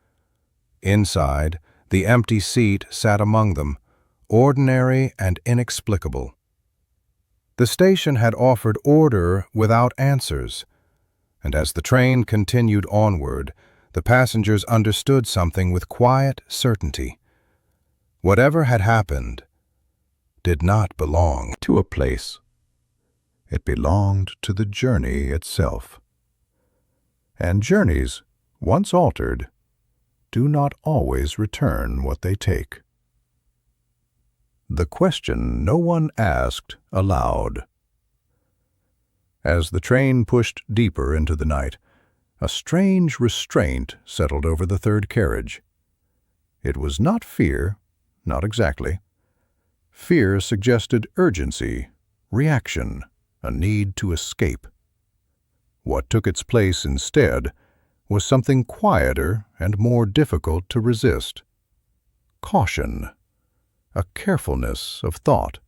Inside, the empty seat sat among them, ordinary and inexplicable. The station had offered order without answers, and as the train continued onward, the passengers understood something with quiet certainty. Whatever had happened did not belong to a place. It belonged to the journey itself. And journeys, once altered, do not always return what they take. The question no one asked aloud. As the train pushed deeper into the night, a strange restraint settled over the third carriage. It was not fear, not exactly. Fear suggested urgency, reaction, a need to escape. What took its place instead was something quieter and more difficult to resist. Caution, a carefulness of thought,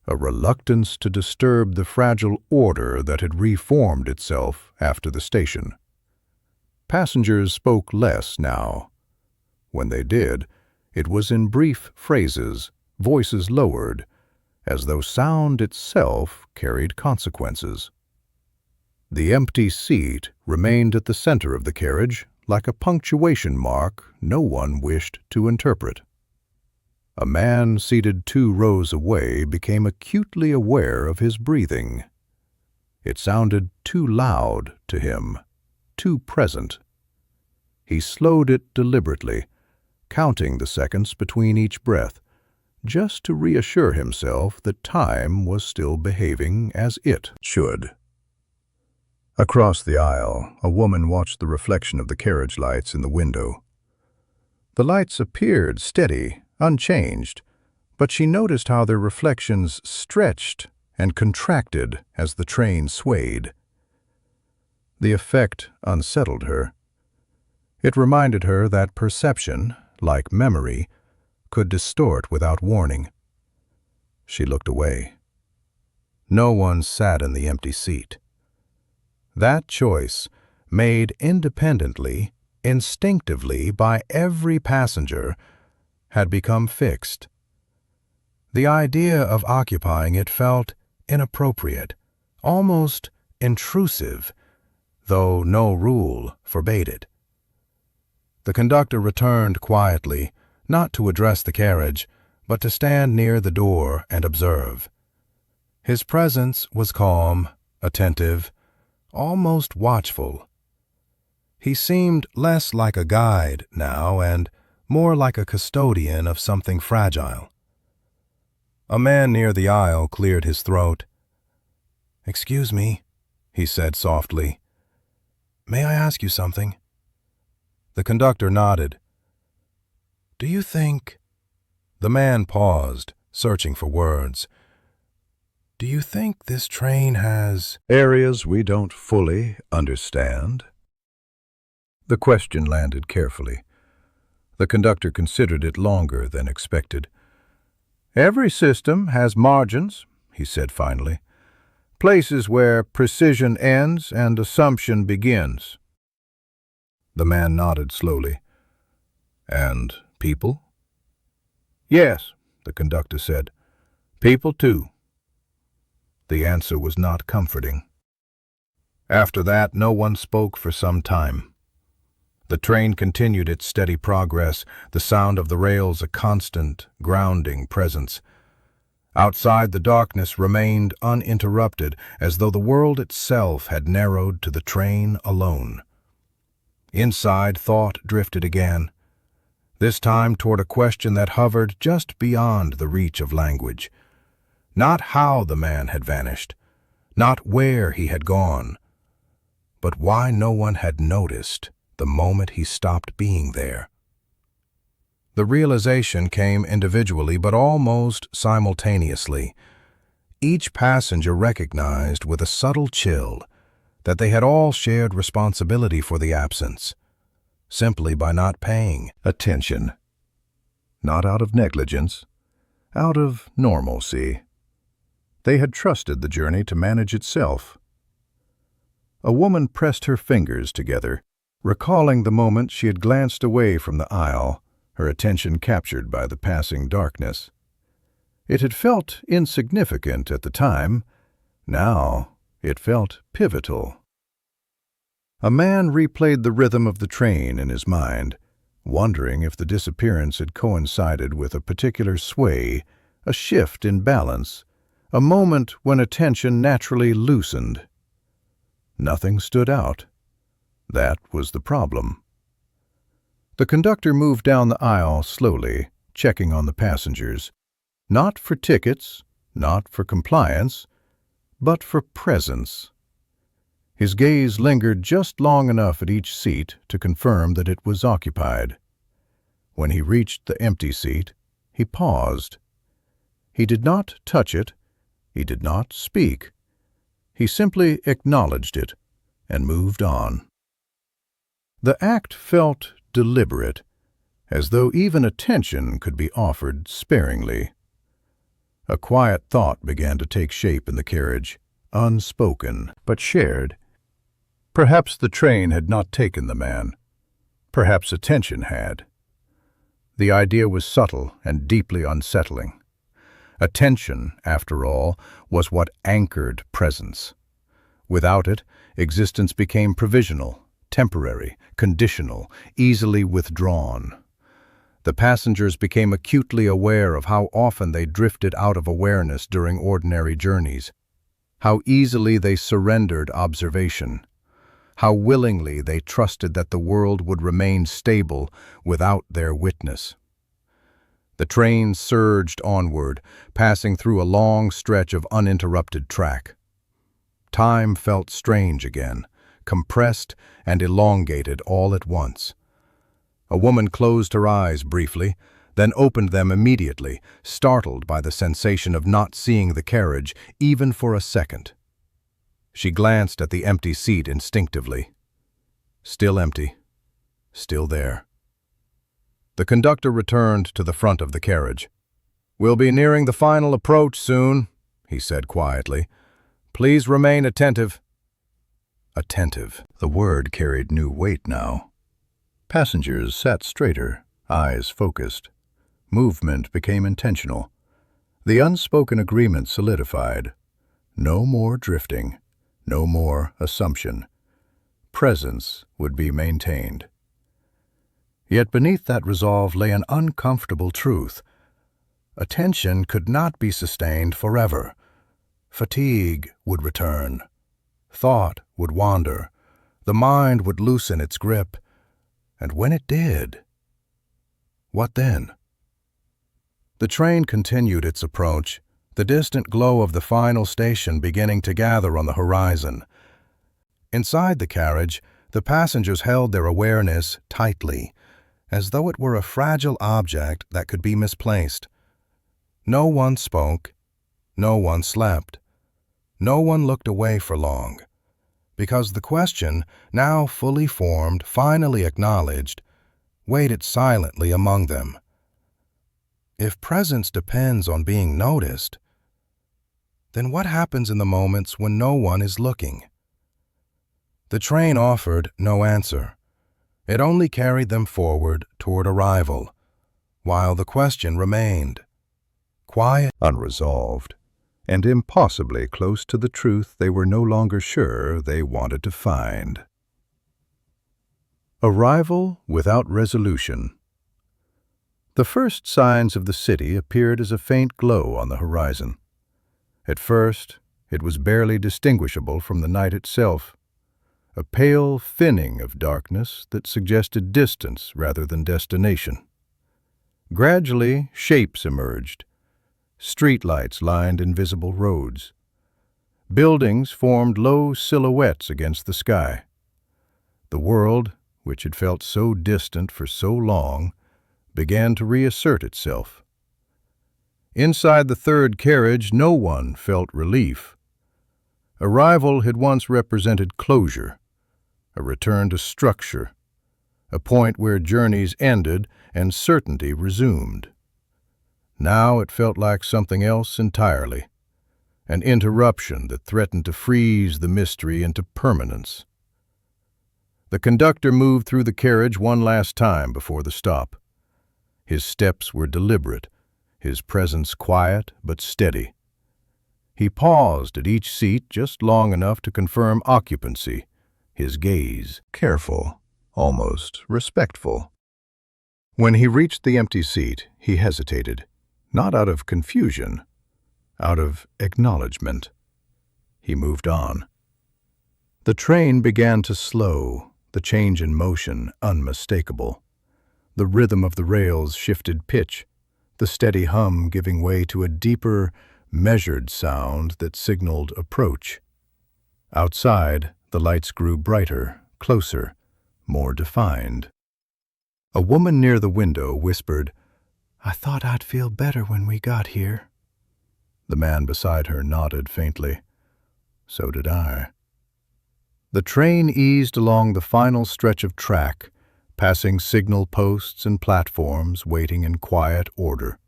a reluctance to disturb the fragile order that had reformed itself after the station. Passengers spoke less now. When they did, it was in brief phrases, voices lowered, as though sound itself carried consequences. The empty seat remained at the center of the carriage, like a punctuation mark no one wished to interpret. A man seated 2 rows away became acutely aware of his breathing. It sounded too loud to him, too present. He slowed it deliberately, counting the seconds between each breath, just to reassure himself that time was still behaving as it should. Across the aisle, a woman watched the reflection of the carriage lights in the window. The lights appeared steady, unchanged, but she noticed how their reflections stretched and contracted as the train swayed. The effect unsettled her. It reminded her that perception, like memory, could distort without warning. She looked away. No one sat in the empty seat. That choice, made independently, instinctively by every passenger, had become fixed. The idea of occupying it felt inappropriate, almost intrusive, though no rule forbade it. The conductor returned quietly, not to address the carriage, but to stand near the door and observe. His presence was calm, attentive, almost watchful. He seemed less like a guide now and more like a custodian of something fragile. A man near the aisle cleared his throat. "Excuse me," he said softly. "May I ask you something?" The conductor nodded. "Do you think—" The man paused, searching for words. "Do you think this train has—" Areas we don't fully understand? The question landed carefully. The conductor considered it longer than expected. "Every system has margins," he said finally. "Places where precision ends and assumption begins." The man nodded slowly. "And people?" "Yes," the conductor said. "People too." The answer was not comforting. After that, no one spoke for some time. The train continued its steady progress, the sound of the rails a constant, grounding presence. Outside, the darkness remained uninterrupted, as though the world itself had narrowed to the train alone. Inside, thought drifted again, this time toward a question that hovered just beyond the reach of language. Not how the man had vanished, not where he had gone, but why no one had noticed the moment he stopped being there. The realization came individually but almost simultaneously. Each passenger recognized with a subtle chill that they had all shared responsibility for the absence, simply by not paying attention. Not out of negligence, out of normalcy. They had trusted the journey to manage itself. A woman pressed her fingers together, recalling the moment she had glanced away from the aisle, her attention captured by the passing darkness. It had felt insignificant at the time. Now it felt pivotal. A man replayed the rhythm of the train in his mind, wondering if the disappearance had coincided with a particular sway, a shift in balance, a moment when attention naturally loosened. Nothing stood out. That was the problem. The conductor moved down the aisle slowly, checking on the passengers, not for tickets, not for compliance, but for presence. His gaze lingered just long enough at each seat to confirm that it was occupied. When he reached the empty seat, he paused. He did not touch it. He did not speak. He simply acknowledged it and moved on. The act felt deliberate, as though even attention could be offered sparingly. A quiet thought began to take shape in the carriage, unspoken but shared. Perhaps the train had not taken the man. Perhaps attention had. The idea was subtle and deeply unsettling. Attention, after all, was what anchored presence. Without it, existence became provisional, temporary, conditional, easily withdrawn. The passengers became acutely aware of how often they drifted out of awareness during ordinary journeys, how easily they surrendered observation, how willingly they trusted that the world would remain stable without their witness. The train surged onward, passing through a long stretch of uninterrupted track. Time felt strange again, compressed and elongated all at once. A woman closed her eyes briefly, then opened them immediately, startled by the sensation of not seeing the carriage even for a second. She glanced at the empty seat instinctively. Still empty. Still there. The conductor returned to the front of the carriage. "We'll be nearing the final approach soon," he said quietly. "Please remain attentive." Attentive. The word carried new weight now. Passengers sat straighter, eyes focused. Movement became intentional. The unspoken agreement solidified. No more drifting. No more assumption. Presence would be maintained. Yet beneath that resolve lay an uncomfortable truth. Attention could not be sustained forever. Fatigue would return. Thought would wander. The mind would loosen its grip. And when it did, what then? The train continued its approach, the distant glow of the final station beginning to gather on the horizon. Inside the carriage, the passengers held their awareness tightly, as though it were a fragile object that could be misplaced. No one spoke. No one slept. No one looked away for long, because the question, now fully formed, finally acknowledged, waited silently among them. If presence depends on being noticed, then what happens in the moments when no one is looking? The train offered no answer. It only carried them forward toward arrival, while the question remained, quiet, unresolved, and impossibly close to the truth they were no longer sure they wanted to find. Arrival without resolution. The first signs of the city appeared as a faint glow on the horizon. At first, it was barely distinguishable from the night itself, a pale thinning of darkness that suggested distance rather than destination. Gradually, shapes emerged. Streetlights lined invisible roads. Buildings formed low silhouettes against the sky. The world, which had felt so distant for so long, began to reassert itself. Inside the third carriage, no one felt relief. Arrival had once represented closure, a return to structure, a point where journeys ended and certainty resumed. Now it felt like something else entirely, an interruption that threatened to freeze the mystery into permanence. The conductor moved through the carriage one last time before the stop. His steps were deliberate, his presence quiet but steady. He paused at each seat just long enough to confirm occupancy, his gaze careful, almost respectful. When he reached the empty seat, he hesitated, not out of confusion, out of acknowledgement. He moved on. The train began to slow, the change in motion unmistakable. The rhythm of the rails shifted pitch, the steady hum giving way to a deeper, measured sound that signaled approach. Outside, the lights grew brighter, closer, more defined. A woman near the window whispered, "I thought I'd feel better when we got here." The man beside her nodded faintly. So did I. The train eased along the final stretch of track, passing signal posts and platforms waiting in quiet order.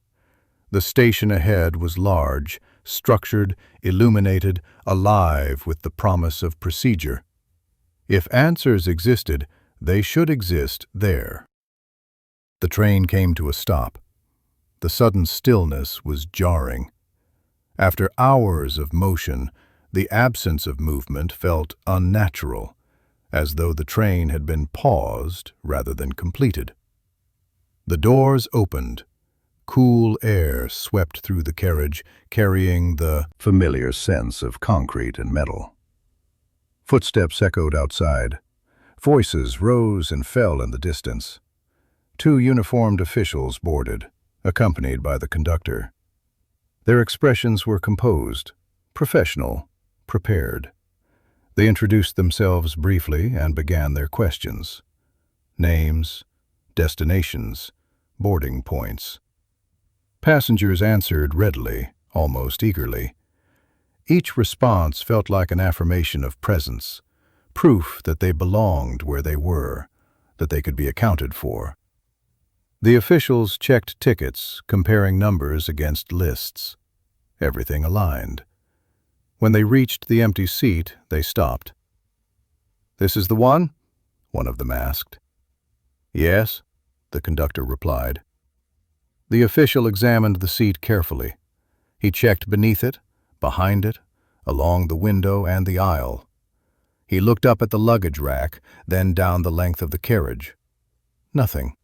The station ahead was large, structured, illuminated, alive with the promise of procedure. If answers existed, they should exist there. The train came to a stop. The sudden stillness was jarring. After hours of motion, the absence of movement felt unnatural, as though the train had been paused rather than completed. The doors opened. Cool air swept through the carriage, carrying the familiar sense of concrete and metal. Footsteps echoed outside. Voices rose and fell in the distance. 2 uniformed officials boarded, accompanied by the conductor. Their expressions were composed, professional, prepared. They introduced themselves briefly and began their questions. Names, destinations, boarding points. Passengers answered readily, almost eagerly. Each response felt like an affirmation of presence, proof that they belonged where they were, that they could be accounted for. The officials checked tickets, comparing numbers against lists. Everything aligned. When they reached the empty seat, they stopped. "This is the one?" one of them asked. "Yes," the conductor replied. The official examined the seat carefully. He checked beneath it, behind it, along the window and the aisle. He looked up at the luggage rack, then down the length of the carriage. Nothing.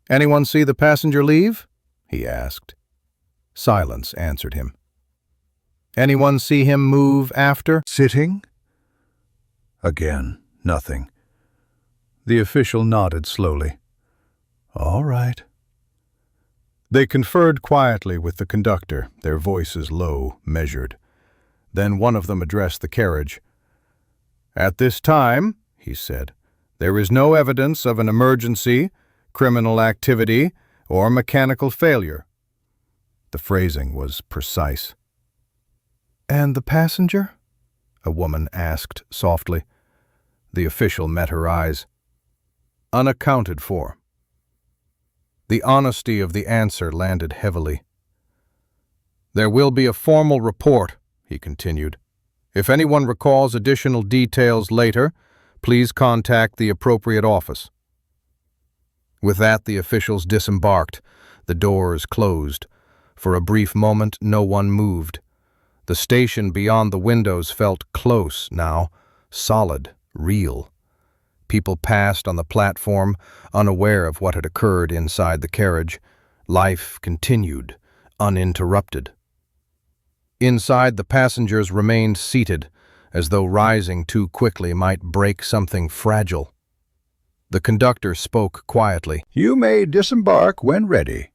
"Anyone see the passenger leave?" he asked. Silence answered him. "Anyone see him move after?" Sitting? Again, nothing. The official nodded slowly. "All right." They conferred quietly with the conductor, their voices low, measured. Then one of them addressed the carriage. "At this time," he said, "there is no evidence of an emergency, criminal activity, or mechanical failure." The phrasing was precise. "And the passenger?" a woman asked softly. The official met her eyes. "Unaccounted for." The honesty of the answer landed heavily. "There will be a formal report," he continued. "If anyone recalls additional details later, please contact the appropriate office." With that, the officials disembarked. The doors closed. For a brief moment, no one moved. The station beyond the windows felt close now, solid, real. People passed on the platform, unaware of what had occurred inside the carriage. Life continued, uninterrupted. Inside, the passengers remained seated, as though rising too quickly might break something fragile. The conductor spoke quietly. "You may disembark when ready."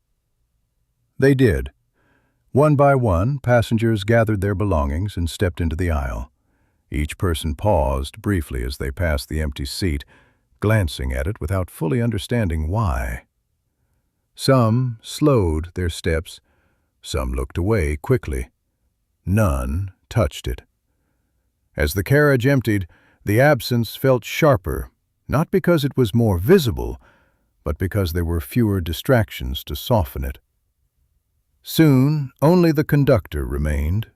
They did. One by one, passengers gathered their belongings and stepped into the aisle. Each person paused briefly as they passed the empty seat, glancing at it without fully understanding why. Some slowed their steps, some looked away quickly. None touched it. As the carriage emptied, the absence felt sharper, not because it was more visible, but because there were fewer distractions to soften it. Soon, only the conductor remained.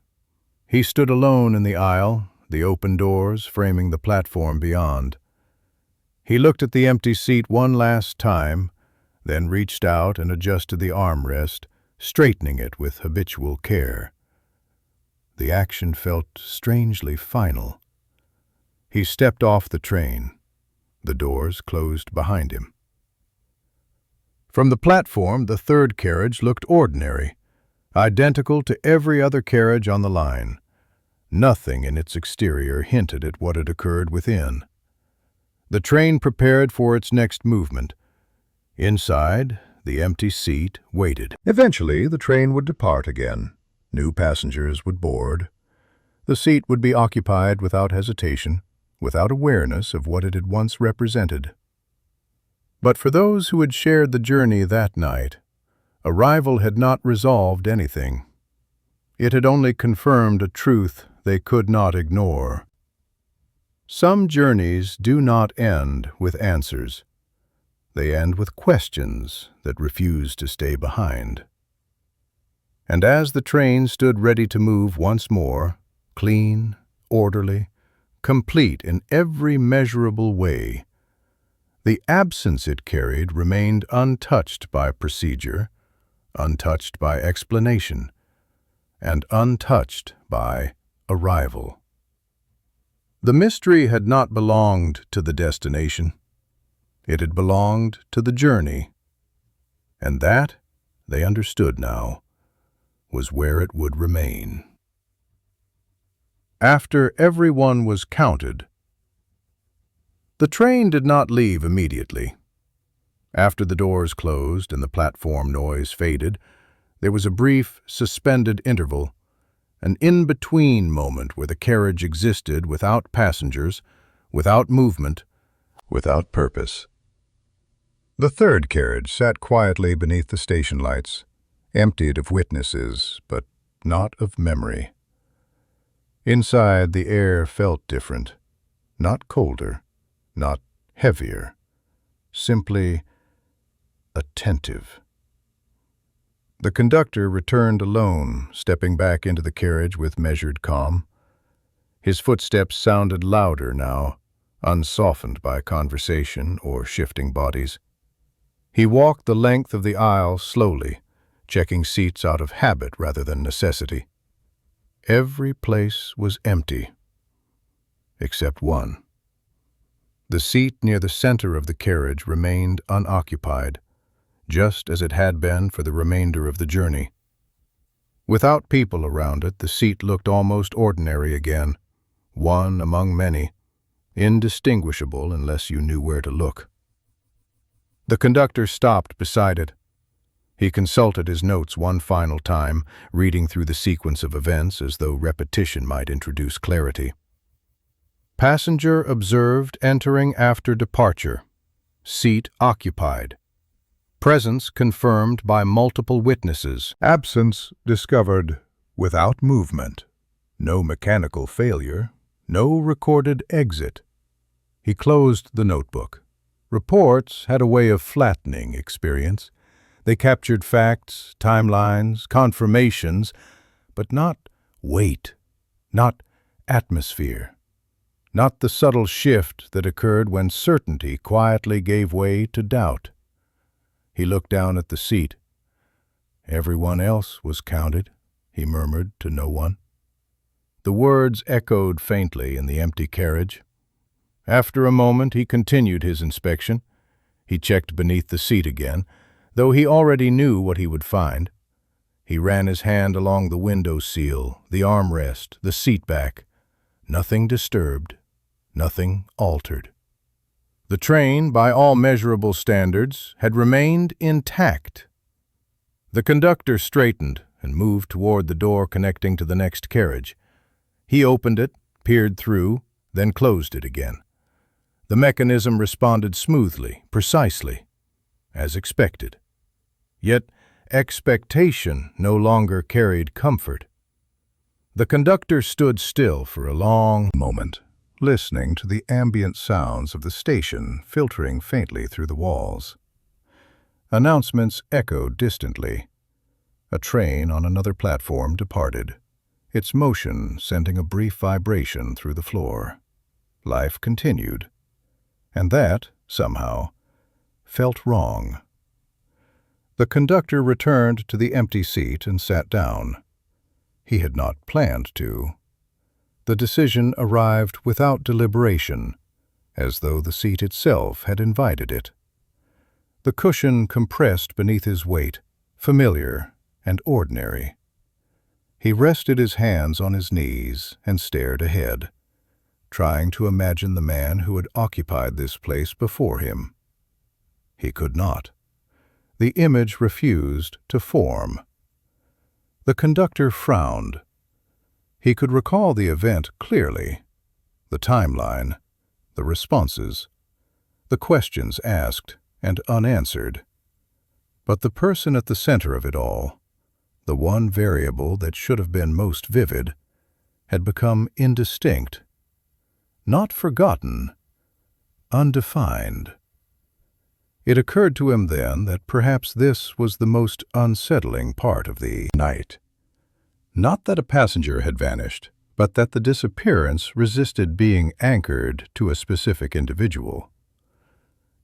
He stood alone in the aisle, the open doors framing the platform beyond. He looked at the empty seat one last time, then reached out and adjusted the armrest, straightening it with habitual care. The action felt strangely final. He stepped off the train. The doors closed behind him. From the platform, the third carriage looked ordinary, identical to every other carriage on the line. Nothing in its exterior hinted at what had occurred within. The train prepared for its next movement. Inside, the empty seat waited. Eventually, the train would depart again. New passengers would board. The seat would be occupied without hesitation, without awareness of what it had once represented. But for those who had shared the journey that night, arrival had not resolved anything. It had only confirmed a truth they could not ignore. Some journeys do not end with answers. They end with questions that refuse to stay behind. And as the train stood ready to move once more, clean, orderly, complete in every measurable way, the absence it carried remained untouched by procedure, untouched by explanation, and untouched by arrival. The mystery had not belonged to the destination. It had belonged to the journey. And that, they understood now, was where it would remain. After everyone was counted, the train did not leave immediately. After the doors closed and the platform noise faded, there was a brief, suspended interval, an in-between moment where the carriage existed without passengers, without movement, without purpose. The third carriage sat quietly beneath the station lights, emptied of witnesses, but not of memory. Inside, the air felt different, not colder, not heavier, simply attentive. The conductor returned alone, stepping back into the carriage with measured calm. His footsteps sounded louder now, unsoftened by conversation or shifting bodies. He walked the length of the aisle slowly, checking seats out of habit rather than necessity. Every place was empty, except one. The seat near the center of the carriage remained unoccupied, just as it had been for the remainder of the journey. Without people around it, the seat looked almost ordinary again, one among many, indistinguishable unless you knew where to look. The conductor stopped beside it. He consulted his notes one final time, reading through the sequence of events as though repetition might introduce clarity. Passenger observed entering after departure. Seat occupied. Presence confirmed by multiple witnesses. Absence discovered without movement. No mechanical failure. No recorded exit. He closed the notebook. Reports had a way of flattening experience. They captured facts, timelines, confirmations, but not weight, not atmosphere, not the subtle shift that occurred when certainty quietly gave way to doubt. He looked down at the seat. Everyone else was counted, he murmured to no one. The words echoed faintly in the empty carriage. After a moment, he continued his inspection. He checked beneath the seat again, though he already knew what he would find. He ran his hand along the window sill, the armrest, the seat back. Nothing disturbed, nothing altered. The train, by all measurable standards, had remained intact. The conductor straightened and moved toward the door connecting to the next carriage. He opened it, peered through, then closed it again. The mechanism responded smoothly, precisely, as expected. Yet expectation no longer carried comfort. The conductor stood still for a long moment, listening to the ambient sounds of the station filtering faintly through the walls. Announcements echoed distantly. A train on another platform departed, its motion sending a brief vibration through the floor. Life continued. And that, somehow, felt wrong. The conductor returned to the empty seat and sat down. He had not planned to. The decision arrived without deliberation, as though the seat itself had invited it. The cushion compressed beneath his weight, familiar and ordinary. He rested his hands on his knees and stared ahead, trying to imagine the man who had occupied this place before him. He could not. The image refused to form. The conductor frowned. He could recall the event clearly, the timeline, the responses, the questions asked and unanswered. But the person at the center of it all, the one variable that should have been most vivid, had become indistinct. Not forgotten, undefined. It occurred to him then that perhaps this was the most unsettling part of the night. Not that a passenger had vanished, but that the disappearance resisted being anchored to a specific individual.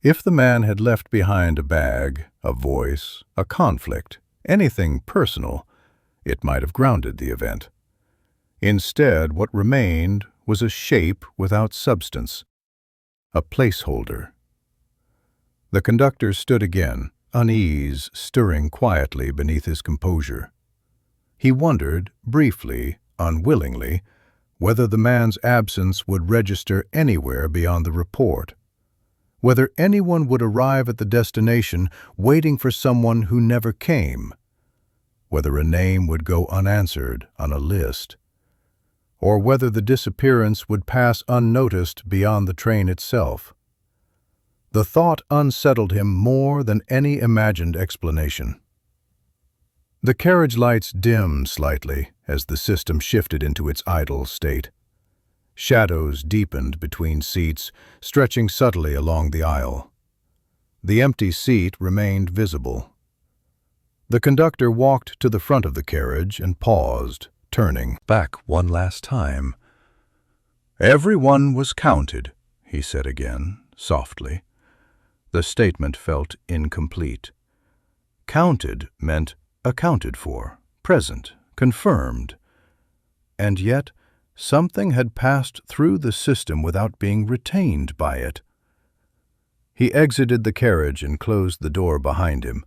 If the man had left behind a bag, a voice, a conflict, anything personal, it might have grounded the event. Instead, what remained was a shape without substance, a placeholder. The conductor stood again, unease stirring quietly beneath his composure. He wondered, briefly, unwillingly, whether the man's absence would register anywhere beyond the report, whether anyone would arrive at the destination waiting for someone who never came, whether a name would go unanswered on a list, or whether the disappearance would pass unnoticed beyond the train itself. The thought unsettled him more than any imagined explanation. The carriage lights dimmed slightly as the system shifted into its idle state. Shadows deepened between seats, stretching subtly along the aisle. The empty seat remained visible. The conductor walked to the front of the carriage and paused, turning back one last time. "Everyone was counted," he said again, softly. The statement felt incomplete. Counted meant accounted for, present, confirmed. And yet, something had passed through the system without being retained by it. He exited the carriage and closed the door behind him.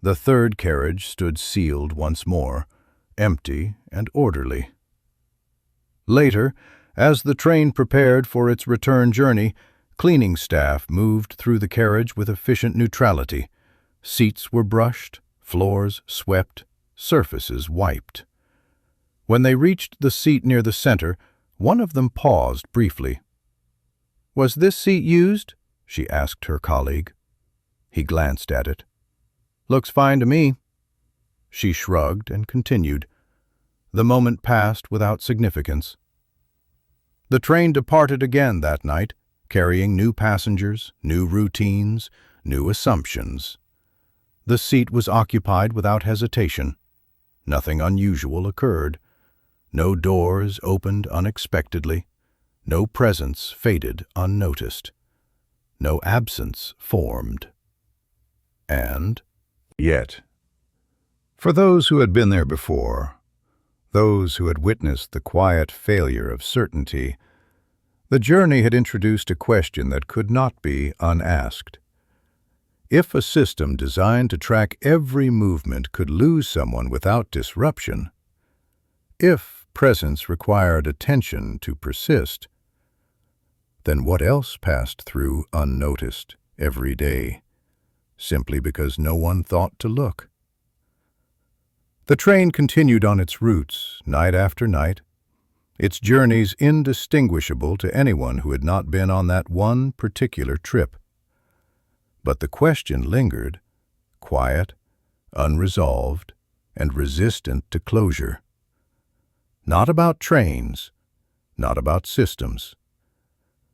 The third carriage stood sealed once more, empty and orderly. Later, as the train prepared for its return journey, cleaning staff moved through the carriage with efficient neutrality. Seats were brushed, floors swept, surfaces wiped. When they reached the seat near the center, one of them paused briefly. "Was this seat used?" she asked her colleague. He glanced at it. "Looks fine to me." She shrugged and continued. The moment passed without significance. The train departed again that night, carrying new passengers, new routines, new assumptions. The seat was occupied without hesitation. Nothing unusual occurred. No doors opened unexpectedly. No presence faded unnoticed. No absence formed. And yet, for those who had been there before, those who had witnessed the quiet failure of certainty, the journey had introduced a question that could not be unasked. If a system designed to track every movement could lose someone without disruption, if presence required attention to persist, then what else passed through unnoticed every day, simply because no one thought to look? The train continued on its routes, night after night, its journeys indistinguishable to anyone who had not been on that one particular trip. But the question lingered, quiet, unresolved, and resistant to closure. Not about trains, not about systems,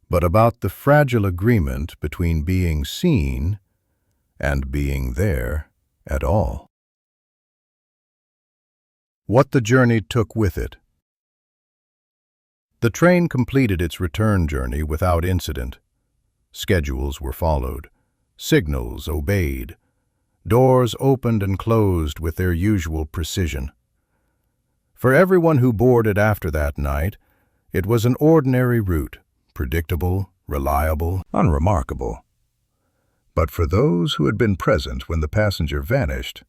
but about the fragile agreement between being seen and being there at all. What the journey took with it. The train completed its return journey without incident. Schedules were followed. Signals obeyed. Doors opened and closed with their usual precision. For everyone who boarded after that night, it was an ordinary route, predictable, reliable, unremarkable. But for those who had been present when the passenger vanished,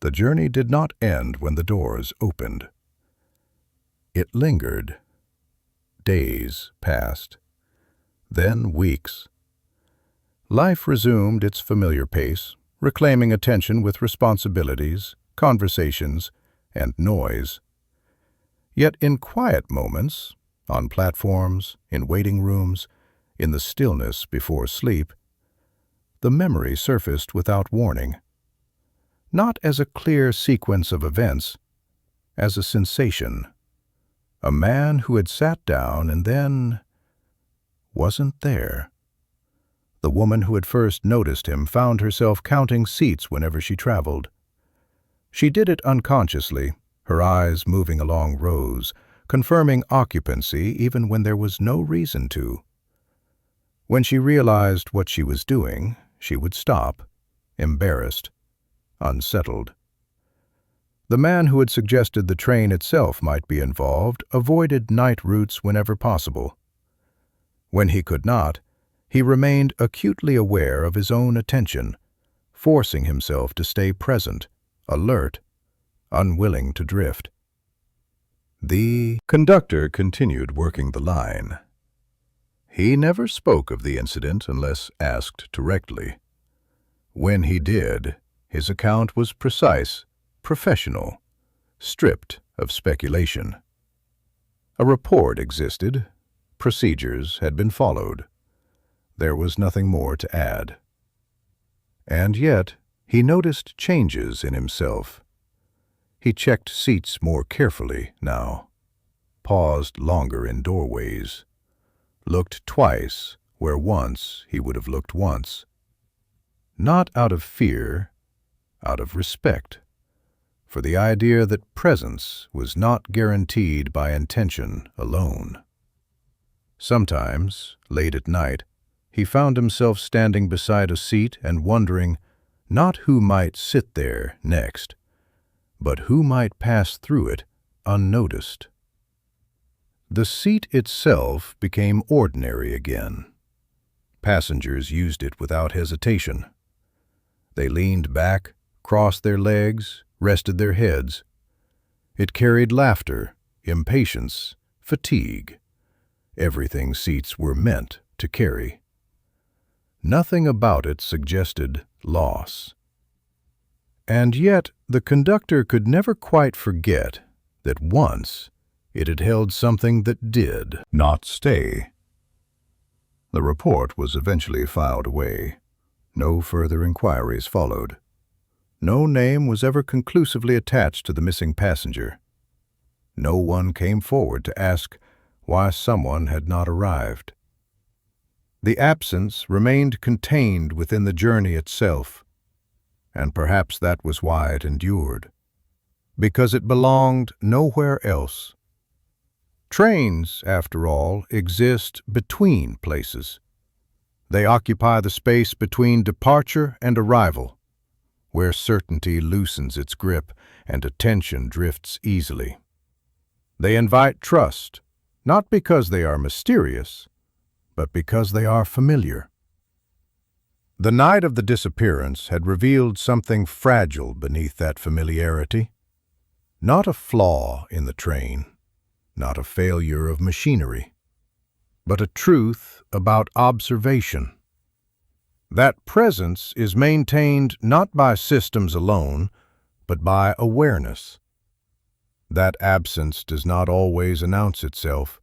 the journey did not end when the doors opened. It lingered. Days passed, then weeks. Life resumed its familiar pace, reclaiming attention with responsibilities, conversations, and noise. Yet in quiet moments, on platforms, in waiting rooms, in the stillness before sleep, the memory surfaced without warning. Not as a clear sequence of events, as a sensation. A man who had sat down and then wasn't there. The woman who had first noticed him found herself counting seats whenever she traveled. She did it unconsciously, her eyes moving along rows, confirming occupancy even when there was no reason to. When she realized what she was doing, she would stop, embarrassed, unsettled. The man who had suggested the train itself might be involved avoided night routes whenever possible. When he could not, he remained acutely aware of his own attention, forcing himself to stay present, alert, unwilling to drift. The conductor continued working the line. He never spoke of the incident unless asked directly. When he did, his account was precise, professional, stripped of speculation. A report existed, procedures had been followed. There was nothing more to add. And yet, he noticed changes in himself. He checked seats more carefully now, paused longer in doorways, looked twice where once he would have looked once. Not out of fear, out of respect, for the idea that presence was not guaranteed by intention alone. Sometimes, late at night, he found himself standing beside a seat and wondering not who might sit there next, but who might pass through it unnoticed. The seat itself became ordinary again. Passengers used it without hesitation. They leaned back, crossed their legs, rested their heads. It carried laughter, impatience, fatigue, everything seats were meant to carry. Nothing about it suggested loss. And yet the conductor could never quite forget that once it had held something that did not stay. The report was eventually filed away. No further inquiries followed. No name was ever conclusively attached to the missing passenger. No one came forward to ask why someone had not arrived. The absence remained contained within the journey itself, and perhaps that was why it endured, because it belonged nowhere else. Trains, after all, exist between places. They occupy the space between departure and arrival, where certainty loosens its grip and attention drifts easily. They invite trust, not because they are mysterious, but because they are familiar. The night of the disappearance had revealed something fragile beneath that familiarity. Not a flaw in the train, not a failure of machinery, but a truth about observation. That presence is maintained not by systems alone, but by awareness. That absence does not always announce itself,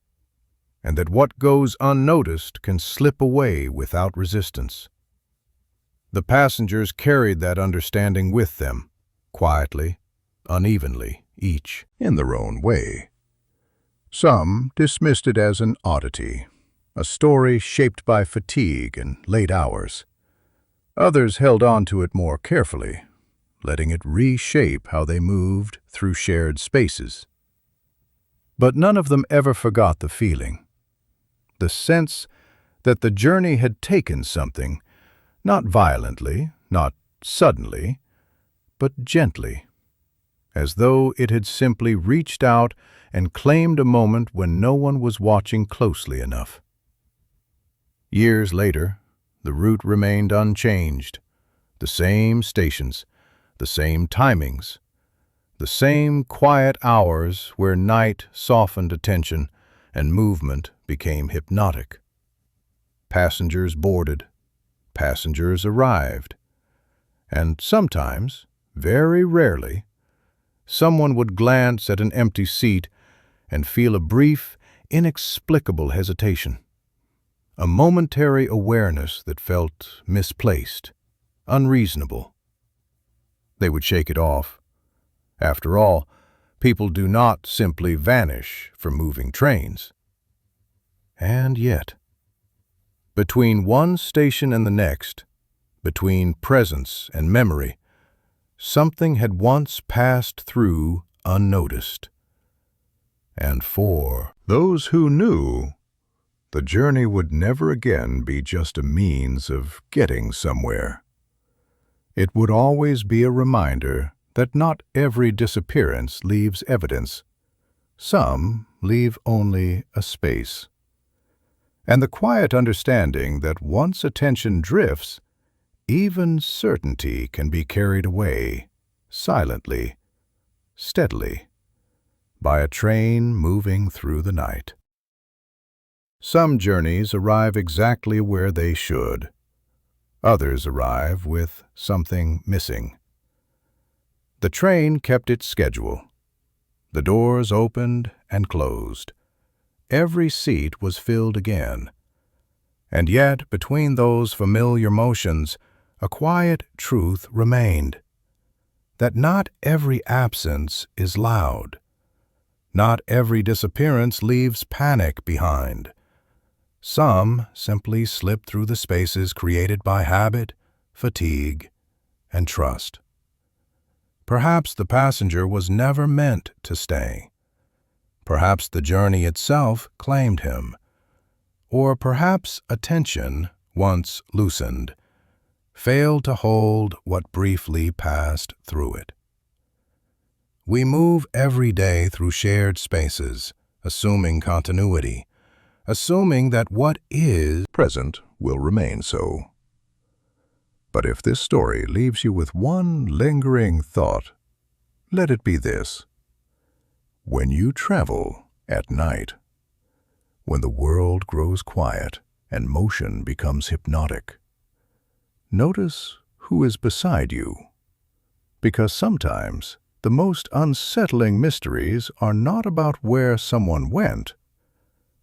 and that what goes unnoticed can slip away without resistance. The passengers carried that understanding with them, quietly, unevenly, each in their own way. Some dismissed it as an oddity, a story shaped by fatigue and late hours. Others held on to it more carefully, letting it reshape how they moved through shared spaces. But none of them ever forgot the feeling, the sense that the journey had taken something, not violently, not suddenly, but gently, as though it had simply reached out and claimed a moment when no one was watching closely enough. Years later, the route remained unchanged, the same stations, the same timings, the same quiet hours where night softened attention and movement became hypnotic. Passengers boarded, passengers arrived, and sometimes, very rarely, someone would glance at an empty seat and feel a brief, inexplicable hesitation, a momentary awareness that felt misplaced, unreasonable. They would shake it off. After all, people do not simply vanish from moving trains. And yet, between one station and the next, between presence and memory, something had once passed through unnoticed. And for those who knew, the journey would never again be just a means of getting somewhere. It would always be a reminder that not every disappearance leaves evidence. Some leave only a space. And the quiet understanding that once attention drifts, Even certainty can be carried away, silently, steadily, by a train moving through the night. Some journeys arrive exactly where they should. Others arrive with something missing. The train kept its schedule. The doors opened and closed. Every seat was filled again. And yet, between those familiar motions, a quiet truth remained. That not every absence is loud. Not every disappearance leaves panic behind. Some simply slip through the spaces created by habit, fatigue, and trust. Perhaps the passenger was never meant to stay. Perhaps the journey itself claimed him. Or perhaps attention, once loosened, failed to hold what briefly passed through it. We move every day through shared spaces, assuming continuity, assuming that what is Present will remain so. But if this story leaves you with one lingering thought, let it be this. When you travel at night, when the world grows quiet and motion becomes hypnotic, notice who is beside you. Because sometimes the most unsettling mysteries are not about where someone went,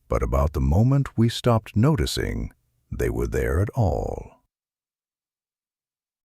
but about the moment we stopped noticing they were there at all.